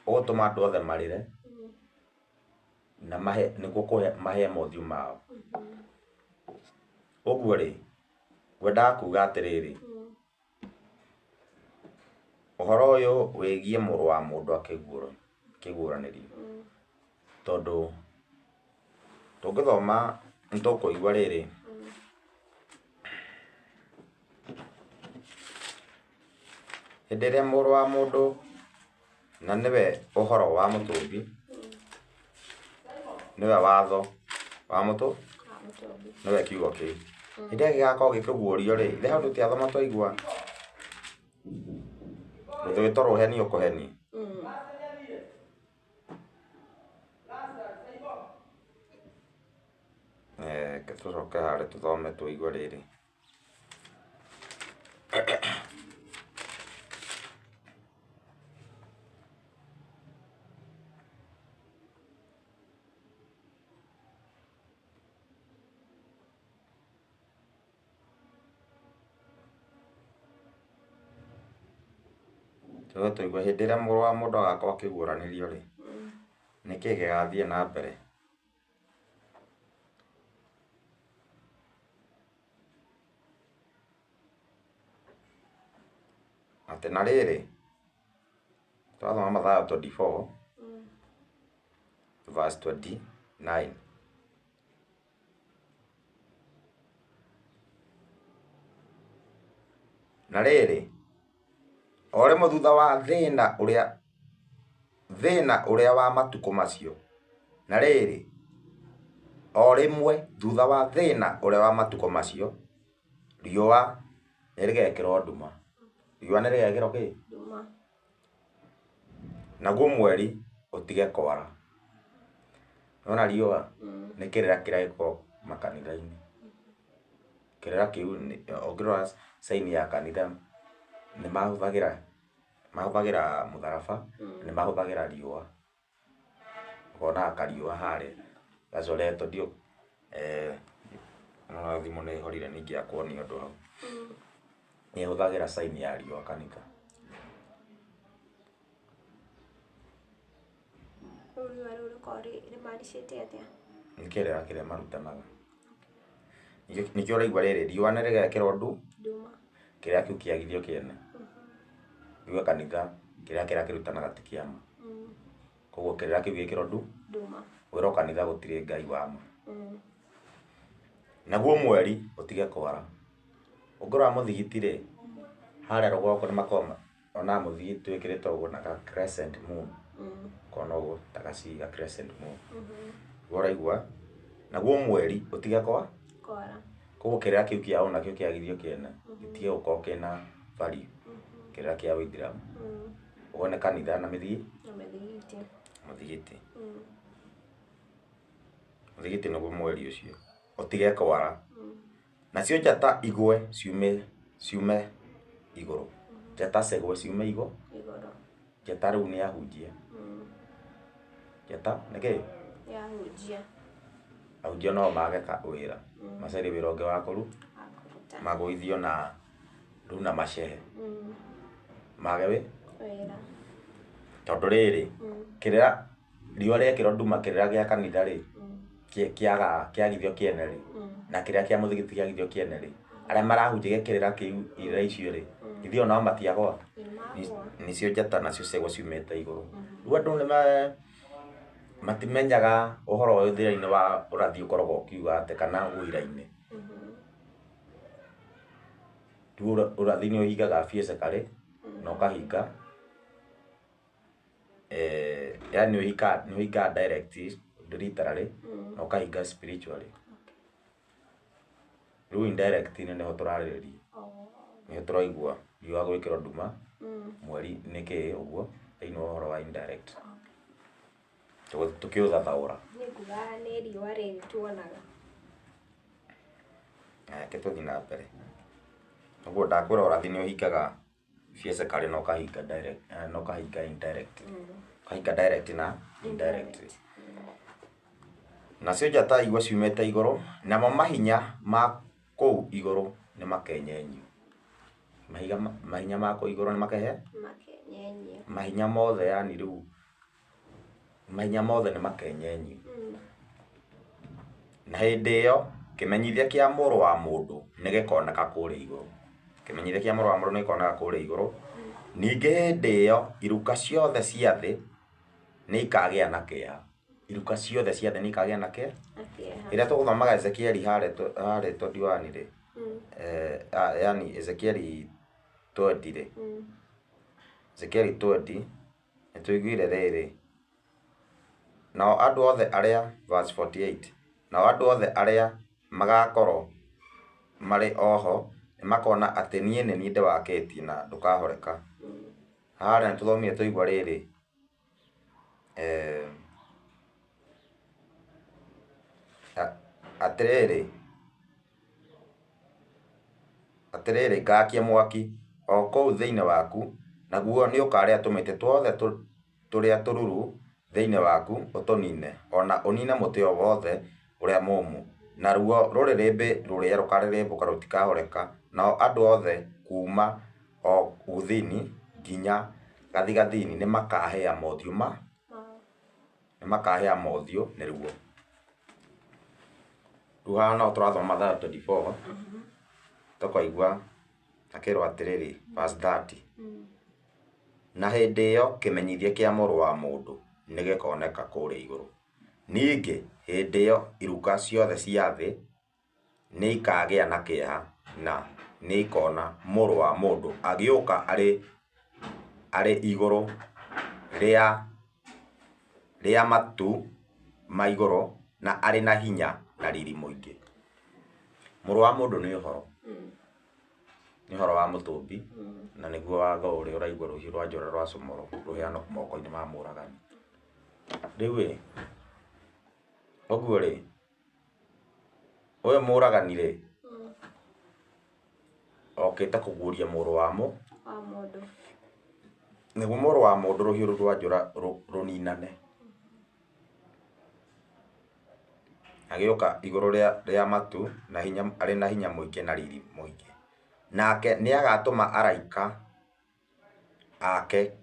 ũgũtũma andũ othe marĩre na nĩguo mahe mothiũ mao. Ũguo ngwendaga kuuga atĩrĩrĩ, ũhoro ũyũ wĩgiĩ mũrũ wa mũndũ akĩguũranĩrio. Tondũ tũngĩthoma nĩtũkũigua rĩrĩ, hĩndĩ ĩrĩa mũrũ wa mũndũ na nĩwe ũhoro wa mũtũmbi, nĩwe watho wa mũtũ, nĩwe kiugo kĩu. Hĩndĩ ĩrĩa gĩgakorwo gĩkĩguũrio rĩ, ithe hau tũtiathoma twaigua rũthũgĩto rũheni ũkũheni. Tũcoke harĩ tũthome tũigue rĩrĩ. Tũigue hĩndĩ ĩrĩa mũrũ wa mũndũ agakorwo akĩguũranĩrio rĩ, nĩkĩĩ gĩgathiĩ na mbere? Atĩ na rĩrĩ, twathoma Mathayo 24 verse 29. Na rĩrĩ, o rĩmwe thutha wa thĩna ũrĩa wa matukũ macio. Na rĩrĩ, o rĩmwe thutha wa thĩna ũrĩa wa matukũ macio, riũa nĩrĩgekĩrwo nduma. Riũa nĩrĩgekĩrwo kĩ? Nduma. Naguo mweri ũtige kwara. Nĩwona riũa nĩ kĩrĩra kĩragĩkorwo makanitha-inĩ. Kĩrĩra kĩu ũngĩrora sign ya kanitha nĩ mahũthagĩra mũtharaba, nĩ mahũthagĩra riũa. Ũkonaga kariũa harĩa gacoretwo ndio no thimũ nĩ ĩhorire ningĩ yakuonia ũndũ hau. Nĩ hũthagĩra sign ya riũa kanitha. Riũa rĩu rĩkoragwo rĩmanĩcĩte atĩa? Nĩ kĩrĩra kĩrĩa marutanaga. Nĩkĩo ũraigua rĩrĩ, riũa nĩrĩgekĩrwo nduma. Kĩrĩra kĩu kĩagithio kĩene. Riũa kanitha kĩrĩa kĩrutanaga ti kĩama. Koguo kĩrĩra kĩu gĩkĩrwo nduma. Wĩrwo kanitha gũtirĩ Ngai wa ma. Naguo mweri ũtige kwara. Ũngĩrora mũthigiti rĩ, harĩa rũgongo nĩ makoragwo ona mũthigiti wĩkĩrĩtwo ũguo na ka crescent moon. Kona ũguo ta gaciga crescent moon. Ũraigua? Naguo mweri ũtige kwara. Koguo kĩrĩra kĩu kĩao nakĩo kĩagithio kĩene gĩtige gũkorwo kĩna value. Kĩrĩra kĩa Ũithĩramu. Ũguo nĩ kanitha na mũthigiti. Mũthigiti nĩguo mweri ũcio ũtige kwara. Nacio njata igwe ciume igũrũ. Njata cegwe ciume igũrũ. Njata rĩu nĩ ahunjia. Njata nĩkĩ? Ahunjia. Ahunjia no mage wĩra. Macarie wĩra ũngĩ wa magũithio na rĩu na macehe. Mage wĩra. Tondũ rĩrĩ, kĩrĩra riũa rĩekĩrwo nduma kĩrĩra gĩa kanitha rĩ, kĩagithio kĩene rĩ, na kĩrĩa kĩa mũthigiti kĩagithio kĩene rĩ, arĩa marahunjagia kĩrĩra kĩu irĩra icio rĩ, ithuĩ onao matiagwa. Nĩcio njata nacio cegwa ciumĩte igũrũ. Rĩu andũ matimenyaga ũhoro ũyũ thĩna-inĩ wa ũrathi ũkoragwo ũkiuga atĩ kana ũira-inĩ. Rĩu ũrathi nĩ ũhingaga physically na ũkahinga yani nĩ ũhingaga direct literally na ũkahinga spiritually. Rĩu indirect nĩho tũrarĩrĩria. Nĩho tũraigua riũa gwĩkĩrwo nduma, mweri nĩkĩ ũguo thĩinĩ wa ũhoro wa indirect. Tũkĩũthathaũra. Nĩ kuga nĩ riũa rĩrĩ tuonaga. Reke tũthiĩ na mbere. Ũguo ndakwĩra ũrathi nĩ ũhingaga physically na ũkahinga direct na ũkahinga indirect. Ũkahinga direct na indirect. Nacio njata igwe ciumĩte igũrũ, namo mahinya ma kũu igũrũ nĩ makenyenyu. Mahinya ma kũu igũrũ nĩ makenyenyu. Mahinya mothe yani rĩu mahinya mothe nĩ makenyenyu. Na hĩndĩ ĩyo kĩmenyithia kĩa mũrũ wa mũndũ nĩ gĩkoneka kũrĩa igũrũ. Kĩmenyithia kĩa mũrũ wa mũndũ nĩ gĩkoneka kũrĩa igũrũ. Ningĩ hĩndĩ ĩyo iruka ciothe cia thĩ nĩ ikagĩa na kĩeha. Iruka ciothe cia thĩ nĩ ikagĩa na kĩeha. Rĩrĩa tũgũthomaga Ezekieli harĩa 21 rĩ, yani Ezekieli 20 rĩ, Ezekiel 20 nĩtũiguire rĩrĩ, nao andũ othe arĩa, verse 48, nao andũ othe arĩa magakorwo marĩ oho nĩmakona atĩ niĩ nĩ niĩ ndĩwakĩtie na ndũkahoreka. Haha nĩtũthomire tũigua rĩrĩ, atĩrĩrĩ ngakia mwaki o kũu thĩinĩ waku, naguo nĩũkarĩa tũmĩtĩ tuothe tũrĩa tũruru thĩinĩ waku ũtũnine, ona ũnine mũtĩ o wothe ũrĩa mũmũ, naruo rũrĩrĩmbĩ rũrĩa rũkarĩrĩmbũka rũtikahoreka. Nao andũ othe kuma o Gũthini nginya gathigathini nĩmakahĩa mothiũ nĩruo. Rĩu haha no tũrathoma Mathayo 24 tũkaigua akĩrwo atĩrĩrĩ, verse 30, na hĩndĩ ĩyo kĩmenyithia kĩa Mũrũ wa Mũndũ nĩgĩkoneka kũrĩa igũrũ. Ningĩ hĩndĩ ĩyo iruka ciothe cia thĩ nĩikagĩa na kĩeha na nĩikona Mũrũ wa Mũndũ agĩũka arĩ igũrũ rĩa matu ma igũrũ na arĩ na hinya na riri mũingĩ. Mũrũ wa Mũndũ nĩ ũhoro wa Mũtũmbi, na nĩguo watho ũrĩa ũraigua rũhiũ rwa njora rwa comoro rũheanwo moko-inĩ ma mũũragani. Rĩu ũguo ũyũ mũũragani okĩte kũguũria Mũrũ wa Mũndũ, nĩguo Mũrũ wa Mũndũ rũhiũ rũu rwa njora rũninane. Agĩũka igũrũ rĩa matu na hinya, arĩ na hinya mũingĩ na riri mũingĩ. Nake nĩagatũma araika ake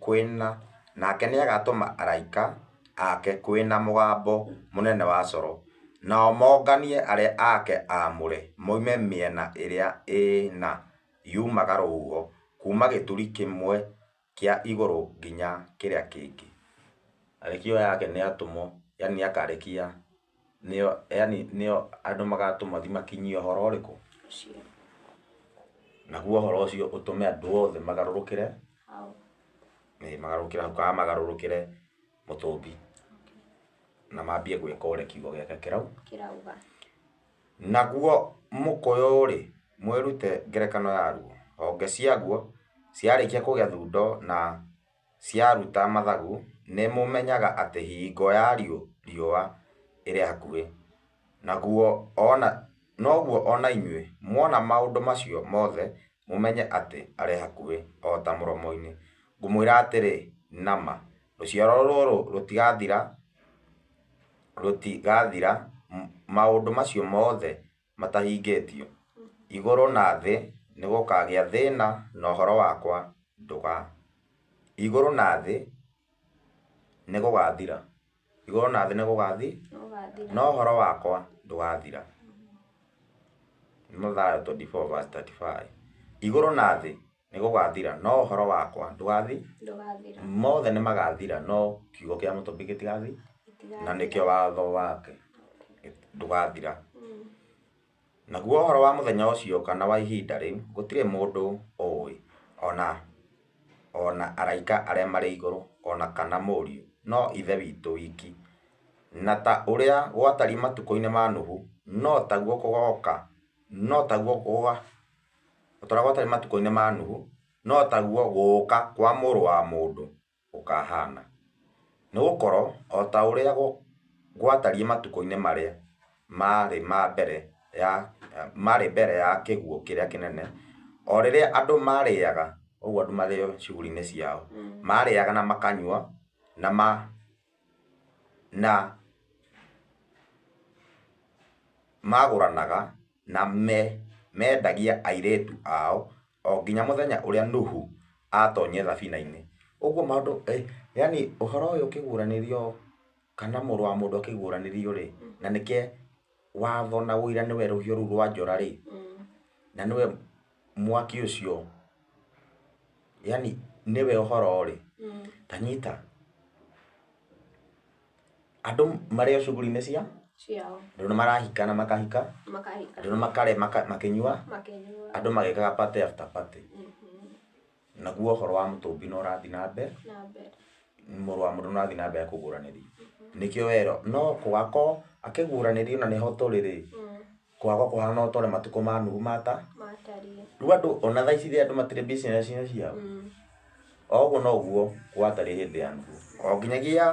kwĩna mũgambo mũnene wa coro, nao monganie arĩa ake aamũre moime mĩena ĩrĩa ĩna yumaga rũhuho, kuma gĩturi kĩmwe kĩa igũrũ nginya kĩrĩa kĩngĩ. Arekio yake nĩatũmwo, yani nĩakarekia, nĩo andũ magatũmwo makinyie ũhoro ũrĩkũ? Naguo ũhoro ũcio ũtũme andũ othe magarũrũkĩre magarũrũkĩre Mũtũmbi na mambie gwĩka ũrĩa kiugo gĩake kirauga. Naguo mũkũyũ mwĩrute ngerekano yaguo, honge ciaguo ciarĩkia kũgĩa thundo na ciaruta mathagu, nĩmũmenyaga atĩ hingo ya riũa ĩrĩ hakuhĩ. Noguo ona inyuĩ muona maũndũ macio mothe mũmenye atĩ arĩ hakuhĩ o ta mũromo-inĩ. Ngũmwĩra atĩrĩ nama, rũciaro rũrũ rũtigathira maũndũ macio mothe matahingĩtio. Igũrũ na thĩ nĩgũkagĩa thĩna na ũhoro wakwa igũrũ na thĩ nĩgũgathira. Igũrũ na thĩ nĩgũgathira, no ũhoro wakwa ndũgathira. Mathayo 24 verse 35. Igũrũ na thĩ nĩgũgathira, no ũhoro wakwa ndũgathira. Mothe nĩmagathira, no kiugo kĩa Mũtũmbi gĩtigathira, na nĩkĩo watho wake ndũgathira. Naguo ũhoro wa mũthenya ũcio kana wa ihinda rĩu gũtirĩ mũndũ ũĩ, ona araika arĩa marĩ igũrũ, ona kana Mũriũ, no Ithe witũ wiki. Na ta ũrĩa gwatariĩ matukũ-inĩ ma Nuhu, no taguo gũgooka kwa Mũrũ wa Mũndũ gũkahana. Nĩgũkorwo o ta ũrĩa gwatariĩ matukũ-inĩ marĩa marĩ mbere ya kĩguũ kĩrĩa kĩnene, o rĩrĩa andũ marĩaga, ũguo andũ marĩ shughuli-inĩ ciao, marĩaga na makanyua na magũranaga na mendagia airĩtu ao o nginya mũthenya ũrĩa Nuhu atonyire thabina-inĩ. Ũguo maũndũ, yani ũhoro ũyũ ũkĩguũranĩrio kana Mũrũ wa Mũndũ akĩguũranĩrio na nĩkĩo watho na ũira nĩwe rũhiũ rũu rwa njora na nĩwe mwaki ũcio, yani nĩwe ũhoro tanyita andũ marĩ o shughuli-inĩ ciao, andũ nĩmarahika na makahika, andũ nĩmakarĩa makĩnyua, andũ magĩkaga party after party. naguo ũhoro wa mũtũmbi no ũrathiĩ na mbere mũrũ wa mũndũ no ũrathiĩ na mbere kũguũranĩrio nĩkĩo wero no kũgakorwo akĩguũranĩrio na nĩho tũrĩ kwaga kũhana o tũrĩ matukũ ma Nuhu rĩu andũ ona thaa ici andũ matirĩ business-inĩ ciao oguo noguo gwatariĩ hĩndĩ ya Nuhu o nginyagia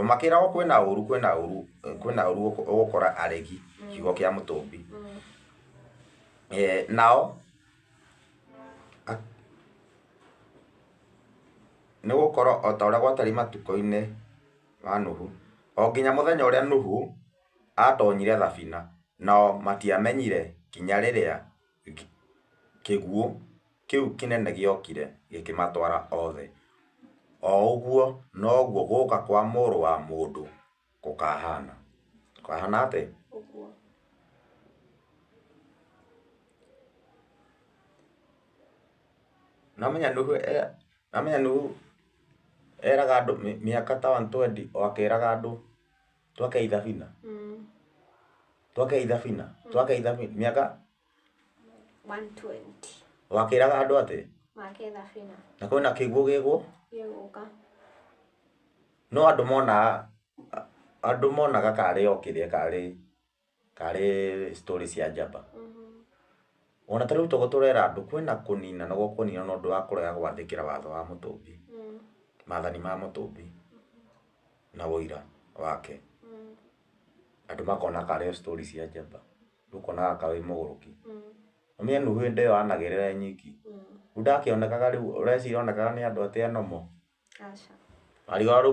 makĩragwo kwĩna ũru ũgũkora aregi kiugo kĩa mũtũmbi nao nĩ gũkorwo o ta ũrĩa gwatariĩ matukũ-inĩ ma Nuhu o nginya mũthenya ũrĩa Nuhu atonyire thabina nao matiamenyire kinya rĩrĩa kĩguũ kĩu kĩnene gĩokire gĩkĩmatwara othe o ũguo noguo gũka kwa mũrũ wa mũndũ gũkahana atĩ namenya Nuhu eraga andũ mĩaka ta 120 o akeraga andũ twake ithabina mĩaka 120 wakeraga andũ atĩ na kwĩna kĩguũ gĩgũka no andũ monaga karĩ o kĩrĩa karĩ story cia njamba ona ta rĩu togo tũrera andũ kwĩna kũnina na gũkũnina no ũndũ wa kũrega gwathĩkĩra watho wa mũtũmbi maathani ma mũtũmbi na ũira wake andũ makona karĩ story cia njamba ndũkonaga kawĩ mũgũrũki ũmenye Nuhu hĩndĩ ĩyo anagĩrĩra nyiki rĩu ndakĩonekaga rĩu ũreciria onekaga nĩ andũ atĩ anomo marigoru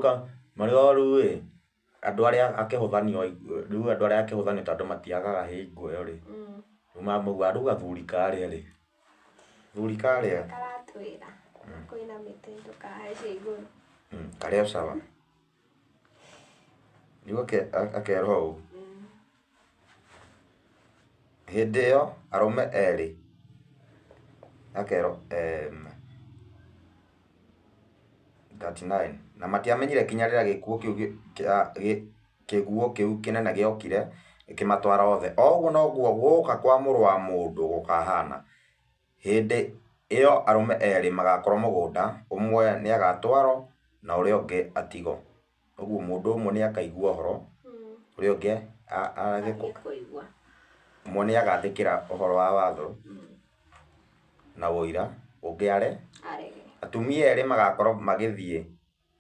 andũ arĩa akĩhũthanio tondũ matiagaga hingo ĩyo rĩ mamuga rĩu gathuri karĩa karatwĩra kwĩna mĩtĩ ndũkahaice igũrũ karĩa sawa rĩu akerwo ũũ hĩndĩ ĩyo arũme erĩ akerwo 39 na matiamenyire kinya rĩrĩa kĩguũ kĩu kĩnene gĩokire gĩkĩmatwara othe oguo noguo gũka kwa mũrũ wa mũndũ gũkahana hĩndĩ ĩyo arũme erĩ magakorwo mũgũnda ũmwe nĩ agatwarwo na ũrĩa ũngĩ atigwo ũguo mũndũ ũmwe nĩ akaigua ũhoro ũrĩa ũngĩ agĩkũigua ũmwe nĩ agathĩkĩra ũhoro wa watho na ũira ũngĩ arege atumia erĩ magakorwo magĩthiĩ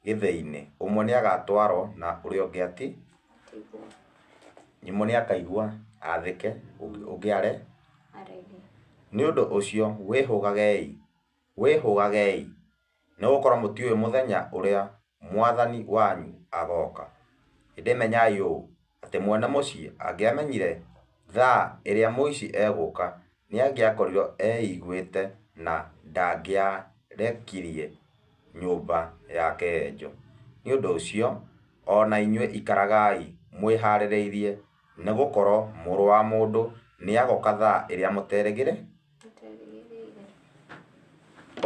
gĩthĩ-inĩ ũmwe nĩ agatwarwo na ũrĩa ũngĩ ati nyimũ nĩ akaigua athĩke ũngĩ arege nĩ ũndũ ũcio wĩhũgagei nĩ gũkorwo mũtiũĩ mũthenya ũrĩa mwathani wanyu agoka hĩndĩ menyai ũũ atĩ mwene mũciĩ angĩamenyire thaa ĩrĩa mũici egũka nĩ angĩakorirwo eiguĩte na ndangĩarekirie nyũmba yake enjo nĩ ũndũ ũcio ona inyuĩ ikaragai mwĩharĩrĩirie nĩ gũkorwo mũrũ wa mũndũ nĩ agoka thaa ĩrĩa mũterĩgĩrĩire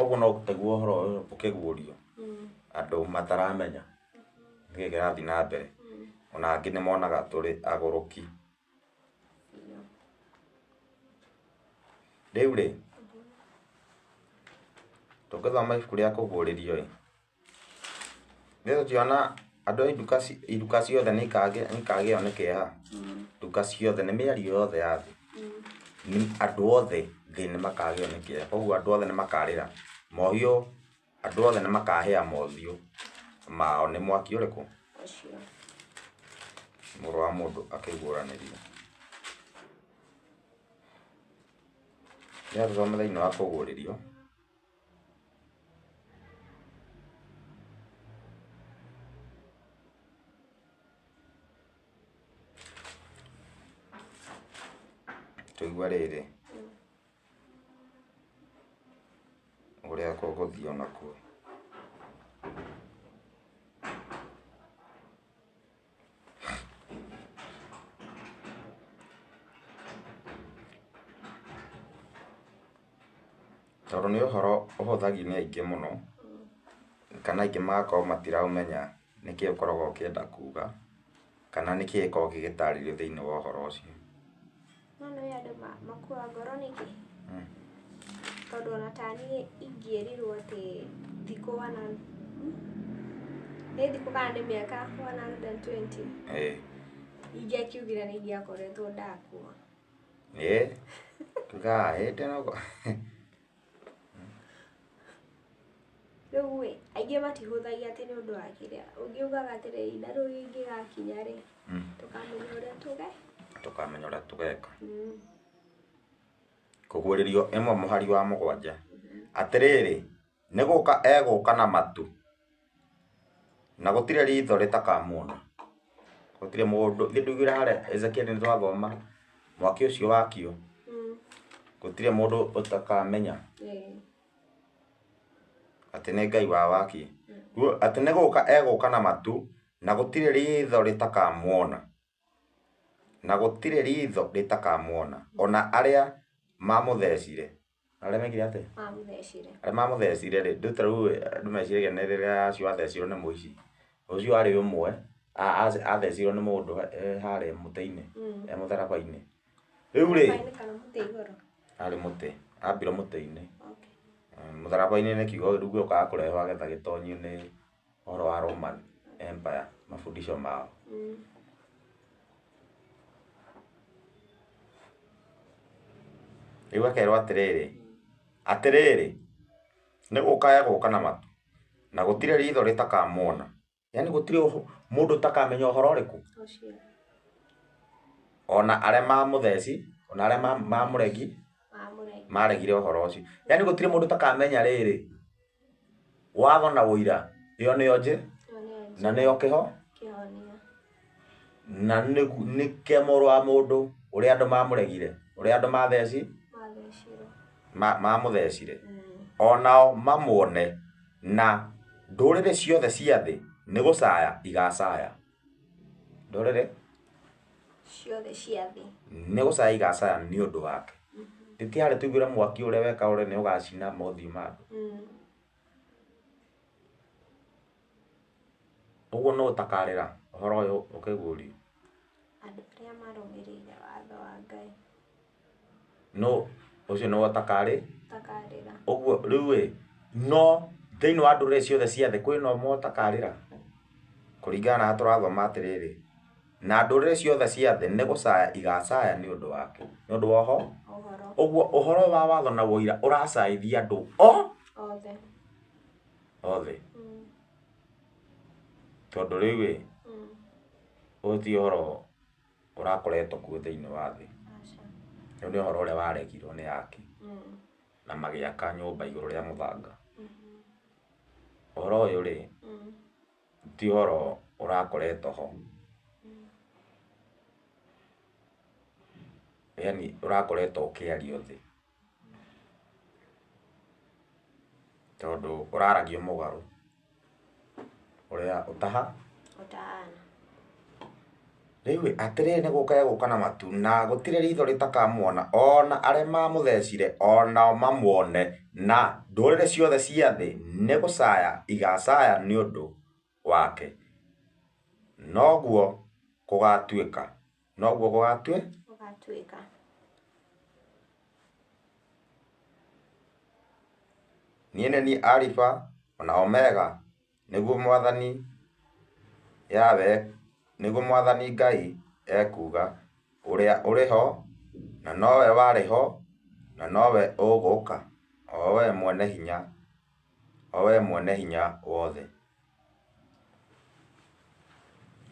ũguo no gũteguo ũhoro ũyũ ũkĩguũrio andũ mataramenya nĩkĩĩ kĩrathiĩ na mbere ona angĩ nĩ monaga tũrĩ agũrũki rĩu rĩ tũngĩthoma ibuku rĩa kũguũrĩrio rĩu tũtiona andũ a iruka ciothe nĩ ikagĩo nĩ kĩeha nduka ciothe nĩ mĩario yothe ya thĩ andũ othe thĩ nĩ makagĩo nĩ kĩeha koguo andũ othe nĩ makarĩra mohio andũ othe nĩ makahĩa mothiũ mao nĩ mwaki ũrĩkũ mũrũ wa mũndũ akĩguũranĩrio nĩ atũthome thĩinĩ wa kũguũrĩrio tũigua rĩrĩ ũrĩa kũgũthiĩ onakuo tondũ nĩ ũhoro ũhũthagio nĩ aingĩ mũno kana aingĩ magakorwo matiraũmenya nĩkĩĩ ũkoragwo ũkĩenda kuga kana nĩkĩĩ gĩkoragwo gĩgĩtarĩrio thĩinĩ wa ũhoro ũcio no nĩ andũ makua ngoro nĩkĩ tondũ ona tani ingĩerirwo atĩ thikũ nĩ thikũ kana nĩ mĩaka 120 ingĩakiugire nĩ ingĩakoretwo ndakua. Tugaga hĩndĩ no rĩu aingĩ matihũthagia atĩ nĩ ũndũ wa kĩrĩa ũngiugaga atĩrĩrĩ na rĩu ingĩgakinya rĩ tukamenya ũrĩa tũgeka. Kũguũrĩrio ĩmwe mũhari wa mũgwanja. Atĩrĩrĩ, nĩ gũka egũka na matu na gũtirĩ ritho rĩtakamuona. Gũtirĩ mũndũ ndugire harĩa Ezekiel nĩ twathoma mwaki ũcio wakio, gũtirĩ mũndũ ũtakamenya atĩ nĩ Ngai wawakie. Atĩ nĩ gũka egũka na matu na gũtirĩ ritho rĩtakamuona, na gũtirĩ ritho rĩtakamuona. Ona arĩa mamũthecire, arĩa mekire atĩ arĩa mamũthecire rĩ, rĩu andũ meciragia nĩ rĩrĩa acio athecirwo nĩ mũici. Ũcio arĩ ũmwe athecirwo nĩ mũndũ harĩa mũtĩ-inĩ mũtharaba-inĩ. Rĩu rĩ arĩ mũtĩ ambirwo mũtĩ-inĩ mũtharaba-inĩ nĩ kiugo rĩu gĩũkaga kũrehwo agetha gĩtonyio nĩ ũhoro wa Roman Empire mabundisho mao. Rĩu akerwo atĩrĩrĩ nĩ gũka egũka na matu na gũtirĩ ritho rĩtakamuona. Yani gũtirĩ mũndũ ũtakamenya ũhoro ũrĩkũ. Ona arĩa mamũtheci, ona arĩa mamũregi maregire ũhoro ũcio. Yani gũtirĩ mũndũ ũtakamenya rĩrĩ watho na ũira ĩyo nĩyo njĩ na nĩyo kĩhonia. Na nĩke mũrũ wa mũndũ ũrĩa andũ mamũregire, ũrĩa andũ mamũthecire onao mamuone, na ndũrĩrĩ ciothe cia thĩ nĩ gũcaya igacaya. Ndũrĩrĩ ciothe cia thĩ nĩ gũcaya igacaya nĩ ũndũ wake. Tũtiarĩ tũiguĩre mwaki ũrĩa weka ũrĩa nĩ ũgacina mothiũ ma andũ. Ũguo no ũtakarĩra ũhoro ũyũ ũkĩguũrio. Andũ arĩa marũmĩrĩire watho wa Ngai. No ũcio nĩ ũtakarĩra. Ũguo rĩu no thĩinĩ wa ndũrĩrĩ ciothe cia thĩ kwĩna ũmwe ũtakarĩra. Kũringana na tũrathoma atĩrĩrĩ, na ndũrĩrĩ ciothe cia thĩ nĩ gũcaya igacaya nĩ ũndũ wake, nĩ ũndũ wa ũhoro. Ũguo ũhoro wa watho na ũira ũracayithia andũ othe. Tondũ rĩu ũyũ ti ũhoro ũrakoretwo kuo thĩinĩ wa thĩ. Ũyũ nĩ ũhoro ũrĩa waregirwo nĩ aki na magĩaka nyũmba igũrũ rĩa mũthanga. Ũhoro ũyũ rĩ ti ũhoro ũrakoretwo ho, yani ũrakoretwo ũkĩario thĩ, tondũ ũraragio mũgarũ ũrĩa ũtahana. Rĩu atĩrĩrĩ nĩ gũka egũka na matu na gũtirĩ ritho rĩtakamuona, ona arĩa mamũthecire onao mamuone, na ndũrĩrĩ ciothe cia thĩ nĩ gũcaya igacaya nĩ ũndũ wake. Noguo gũgatuĩka. Niĩ nĩ niĩ Alpha na Omega, nĩguo Mwathani nĩguo Mwathani Ngai ekuga, ũrĩa ũrĩ ho na nowe warĩ ho na nowe ũgũka, o we mwene hinya wothe.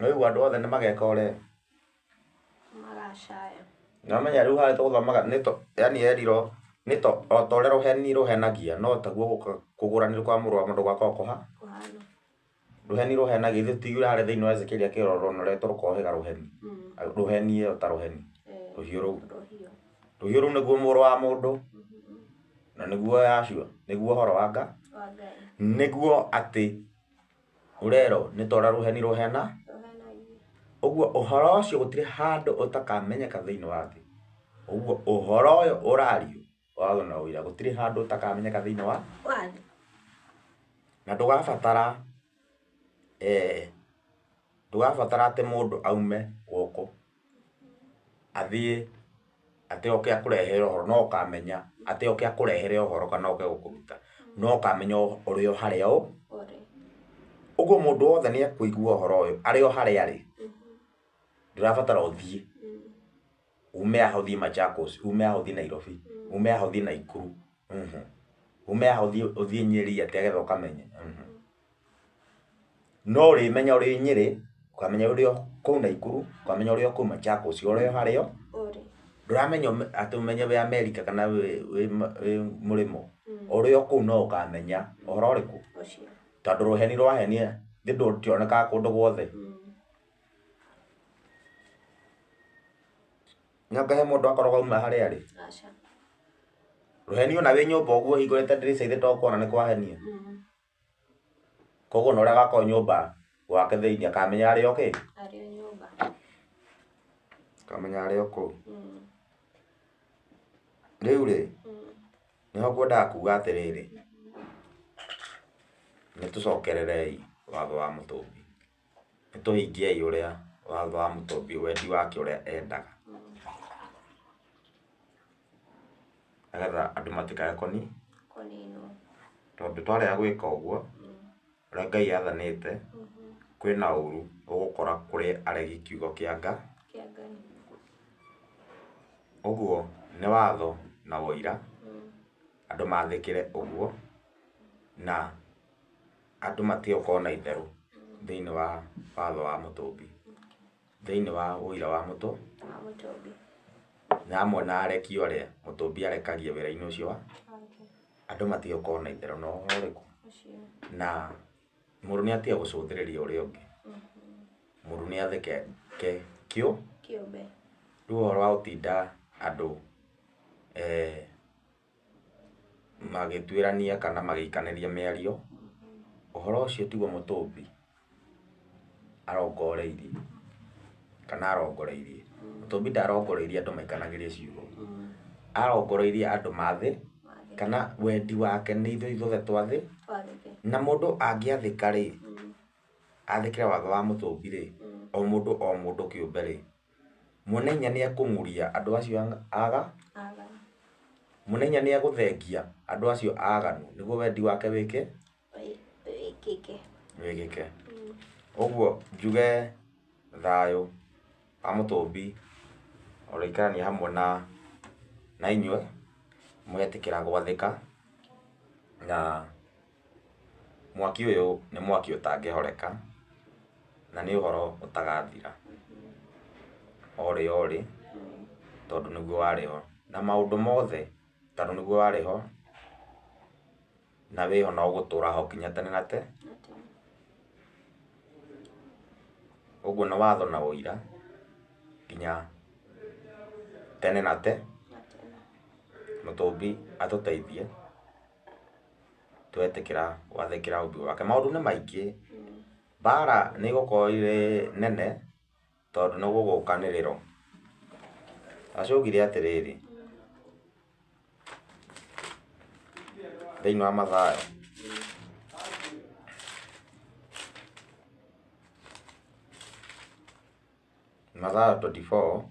Rĩu andũ othe nĩ mageka ũrĩa magacaya. Nĩwamenya rĩu harĩa tũgũthomaga yani erirwo nĩ o ta ũrĩa rũheni rũhenagia, no taguo kũgũranĩrwo kwa mũrũ wa mũndũ gwakorwo kũhana. Rũheni rũhenagia, ithuĩ tũtiugire harĩa thĩinĩ wa Ezekiel akĩrorwo na ũrĩa rũkohĩga rũheni. Rũheni ĩyo ta rũheni, rũhiũ rũu nĩguo mũrũ wa mũndũ na nĩguo Yashua, nĩguo ũhoro wa Ngai. Nĩguo atĩ ũrerwo nĩ ta ũrĩa rũheni rũhena. Ũguo ũhoro ũcio gũtirĩ handũ ũtakamenyeka thĩinĩ wa thĩ. Ũguo ũhoro ũyũ ũrario watho na ũira gũtirĩ handũ ũtakamenyeka thĩinĩ wa thĩ. Na ndũgabatara atĩ mũndũ aume gũkũ athiĩ atĩ oke akũrehere ũhoro, no ũkamenya atĩ oke akũrehere ũhoro kana oke gũkũruta, no ũkamenya ũrĩ o harĩa ũguo mũndũ wothe nĩ ekũigua ũhoro ũyũ arĩ o harĩa arĩ. Ndũrabatara ũthiĩ ume haha ũthiĩ Machakos, ume haha ũthiĩ Nairobi, ume haha ũthiĩ Naikuru, ume haha ũthiĩ Nyeri atĩ agetha ũkamenye. No ũrĩmenya ũrĩ Nyeri, ũkamenya ũrĩ o kũu Naikuru, ũkamenya ũrĩ o kũu Machakos, ũrĩ o harĩa ndũramenya atĩ ũmenye wĩ Amerika kana wĩ mũrĩmo, ũrĩ o kũu no ũkamenya ũhoro ũrĩkũ, tondũ rũheni rwahenia ndũtionekaga kũndũ guothe. Nĩongahe mũndũ akoragwo auma harĩa arĩ. Rũheni ona wĩ nyũmba ũguo hingũrĩte ndirica ithe ndokuona nĩ kwahenia. Koguo na ũrĩa agakorwo nyũmba gwake thĩinĩ akamenya arĩ o kĩ? Arĩ o nyũmba. Akamenya arĩ o kũu. Rĩu rĩ, nĩho ngwendaga kuga atĩrĩrĩ, nĩtũcokererei watho wa Mũtũmbi, nĩtũhingiei ũrĩa watho wa Mũtũmbi wendi wake ũrĩa endaga, nĩgetha andũ matikae kũninwo. Tondũ twarega gwĩka ũguo ũrĩa Ngai athanĩte, kwĩna ũru ũgũkora kũrĩ aregi kiugo kĩa Ngai. Ũguo nĩ watho na ũira andũ mathĩkĩre ũguo, na andũ matige gũkorwo na itherũ thĩinĩ wa watho wa Mũtũmbi, thĩinĩ wa ũira wa Mũtũmbi, na hamwe na areki ũrĩa Mũtũmbi arekagia wĩra-inĩ ũcio wa andũ matige gũkorwo na itherũ na ũhoro ũrĩkũ, na mũndũ nĩ atige gũcũthĩrĩria ũrĩa ũngĩ, mũndũ nĩ athĩke kĩũmbe. Rĩu ũhoro wa gũtinda andũ magĩtuĩrania kana magĩikanĩria mĩario, ũhoro ũcio tiguo Mũtũmbi arongoreirie kana arongoreirie. Mũtũmbi ndarongoreirie andũ maikanagĩrie ciugo, arongoreirie andũ mathĩ, kana wendi wake nĩ ithuothe twathĩ, na mũndũ angĩathĩka rĩ, athĩkĩre watho wa Mũtũmbi rĩ, o mũndũ kĩũmbe rĩ, mwene hinya nĩ ekũng'ũria andũ acio mwene hinya nĩ egũthengia andũ acio aganu nĩguo wendi wake wĩkĩke. Ũguo njuge thayũ wa Mũtũmbi ũroikarania hamwe na inyuĩ mũgetĩkĩra gwathĩka, na mwaki ũyũ nĩ mwaki ũtangĩhoreka, na nĩ ũhoro ũtagathira orĩ tondũ nĩguo warĩho, na maũndũ mothe tondũ nĩguo warĩho, na wĩho no gũtũra ho nginya tene na tene. Ũguo nĩ watho na ũira nginya tene na tene. Mũtũmbi atũteithie twetĩkĩra gwathĩkĩra ũmbi wake. Maũndũ nĩ maingĩ, mbara nĩ igũkorwo irĩ nene tondũ nĩ gũgũkanĩrĩrwo. Acũgire atĩrĩrĩ thĩinĩ wa Mathayo Mathayo 24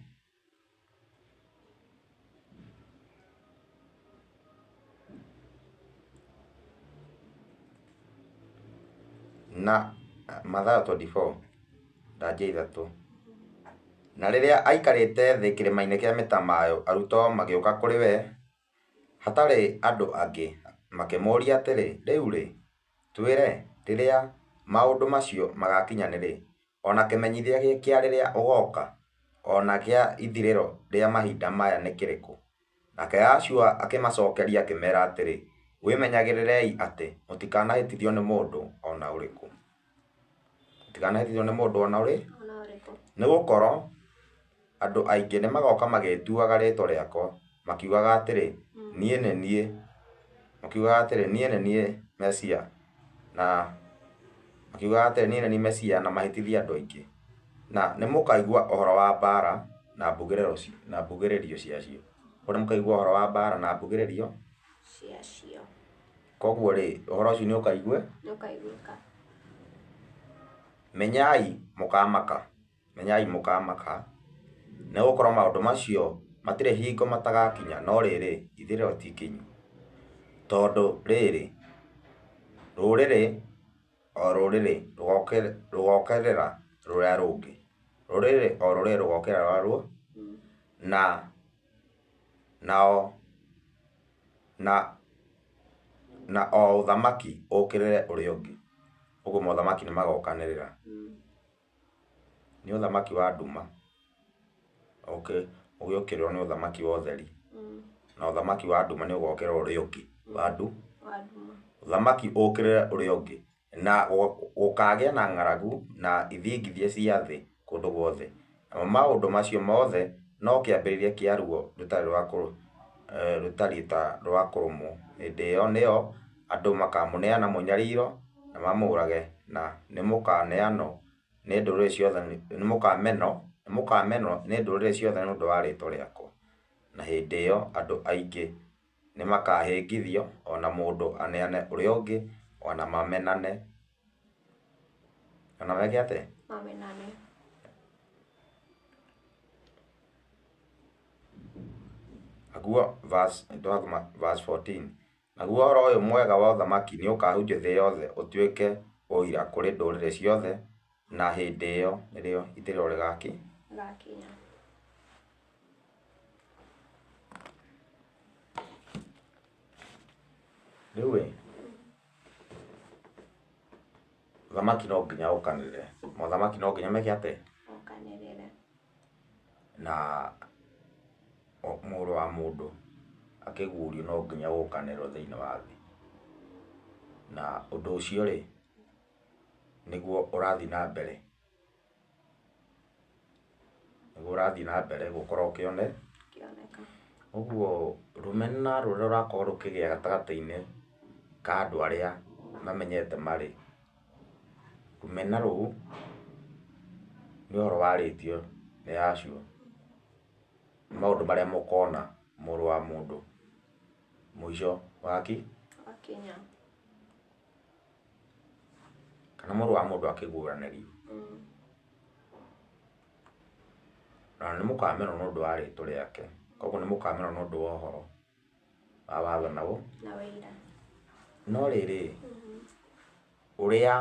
na Mathayo 24 ndanjia ithatũ. Na rĩrĩa aikarĩte thĩ kĩrĩma-inĩ kĩa mĩtamaiyũ, arutwo magĩũka kũrĩ we hatarĩ andũ angĩ, makĩmũũria atĩrĩ, rĩu rĩ, twĩre rĩrĩa maũndũ macio magakinyanĩrĩ, ona kĩmenyithia kĩa rĩrĩa ũgoka, ona kĩa ithirĩro rĩa mahinda maya nĩ kĩrĩkũ? Nake Yahashua akĩmacokeria akĩmera atĩrĩ, wĩmenyagĩrĩrei atĩ mũtikanahĩtithio nĩ mũndũ ona ũrĩkũ. Mũtikanahĩtithio nĩ mũndũ ona ũrĩkũ. Nĩ gũkorwo andũ aingĩ nĩ magoka magĩtuaga rĩĩtwa rĩakwa, makiugaga atĩrĩ, niĩ nĩ niĩ, makiugaga atĩrĩ, niĩ nĩ niĩ Mesia, na makiugaga atĩrĩ, niĩ nĩ niĩ Mesia, na mahĩtithie andũ aingĩ. Na nĩ mũkaigua ũhoro wa mbara na mbugĩrĩrio ciacio. Nĩ mũkaigua ũhoro wa mbara na mbugĩrĩrio ciacio. Koguo rĩ, ũhoro ũcio nĩ ũkaiguĩka. Menyai mũkamaka, nĩ gũkorwo maũndũ macio matirĩ hingo matagakinya, no rĩrĩ ithirĩro ti ikinyu. Tondũ rĩrĩ, rũrĩrĩ o rũrĩrĩ rũgokerera rũrĩa rũngĩ. Rũrĩrĩ o rũrĩrĩ rũgokerera rũrĩa rũngĩ, na o ũthamaki ũkĩrĩre ũrĩa ũngĩ. Ũguo mothamaki nĩ magokanĩrĩra. Nĩ ũthamaki wa nduma ũgĩũkĩrĩrwo nĩ ũthamaki wa ũtheri, na ũthamaki wa nduma nĩ ũgokerera ũrĩa ũngĩ wa nduma. Ũthamaki ũkĩrĩre ũrĩa ũngĩ, na gũkagĩa na ng'aragu na ithingithia cia thĩ kũndũ guothe. Namo maũndũ macio mothe no kĩambĩrĩria kĩa ruo rũtariĩ ta rwa kũrũmwo. Hĩndĩ ĩyo nĩyo andũ makamũneana mũnyariro na mamũrage, na nĩ mũkaneanwo nĩ ndũrĩrĩ ciothe, nĩ mũkamenwo nĩ ndũrĩrĩ ciothe nĩ ũndũ wa rĩĩtwa rĩakwa. Na hĩndĩ ĩyo andũ aingĩ nĩ makahĩngithio, ona mũndũ aneane ũrĩa ũngĩ, ona mamenane. Ona meke atĩa? Mamenane. Naguo verse 14, naguo ũhoro ũyũ mwega wa ũthamaki nĩ ũkahunjio thĩ yothe ũtuĩke ũira kũrĩ ndũrĩrĩ ciothe, na hĩndĩ ĩyo nĩrĩo ithirĩro rĩgakinya. Rĩu ũthamaki no nginya ũkanĩrĩre. Mothamaki no nginya meke atĩa? Ũkanĩrĩre. Na mũrũ wa mũndũ akĩguũrio no nginya ũkanĩrĩrwo thĩinĩ wa thĩ. Na ũndũ ũcio rĩ, nĩguo ũrathiĩ na mbere. Nĩguo ũrathiĩ na mbere gũkorwo kĩoneka. Ũguo rũmena rũrĩa rũrakorwo rũkĩgĩa gatagatĩ-inĩ ka andũ arĩa mamenyete marĩ, rũmena rũu nĩ ũhoro warĩtio nĩ Yashua. Nĩ maũndũ marĩa mũkona mũrũ wa mũndũ mũico wakinya, kana mũrũ wa mũndũ akĩguũranĩrio. Na nĩ mũkamenwo nĩ ũndũ wa rĩĩtwa rĩake. Koguo nĩ mũkamenwo nĩ ũndũ wa ũhoro wa watho na wĩira. No rĩrĩ, ũrĩa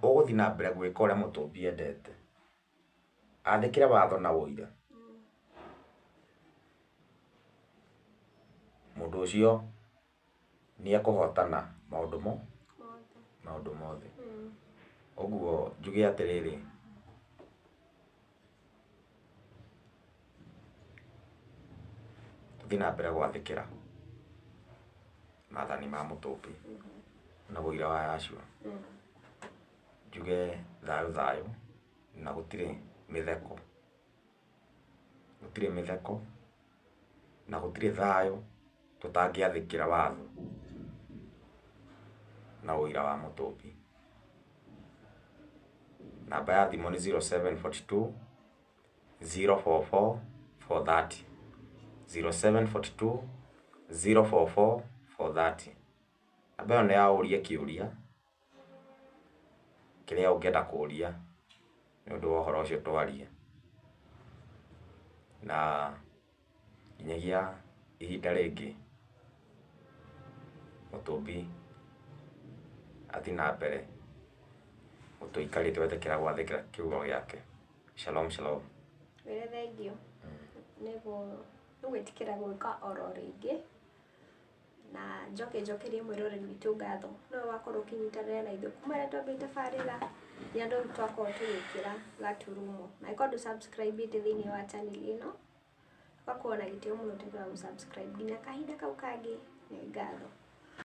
ũgũthiĩ na mbere gwĩka ũrĩa Mũtũmbi endete, athĩkĩre watho na wũira, mũndũ ũcio nĩ ekũhotana maũndũ mothe. Ũguo njuge atĩrĩrĩ, tũthiĩ na mbere gwathĩkĩra maathani ma Mũtũmbi na wũira wa Yashua. Njuge thayũ, na gũtirĩ mĩtheko, na gũtirĩ thayũ tũtangĩathĩkĩra watho na wũira wa Mũtũmbi. Namba ya thimũ nĩ 0742 044 430, 0742 044 430. Namba ĩyo nĩ ya ũrie kĩũria kĩrĩa ũngĩenda kũũria nĩ ũndũ wa ũhoro ũcio twaria. Na nginyagia ihinda rĩngĩ, Mũtũmbi athiĩ na mbere gũtũikarĩte gwetĩkĩra gwathĩkĩra kiugo gĩake. Shalom shalom. Wĩra thengio. Nĩguo gwĩtĩkĩra gwĩka oro rĩngĩ, na njokerie mwĩroreri witũ ngatho no wakorwo ũkĩnyitanĩra na ithuĩ kuma rĩrĩa twambĩte tabarĩra ya andũ twakorwo tũgĩkĩra gaturumo. Na ĩkorwo ndũ-subscribe-ĩte thĩinĩ wa channel ĩno, ũgakorwo na gĩtĩo mũno tũkĩra gũ-subscribe. Nginya kahinda kau kangĩ, nĩ ngatho.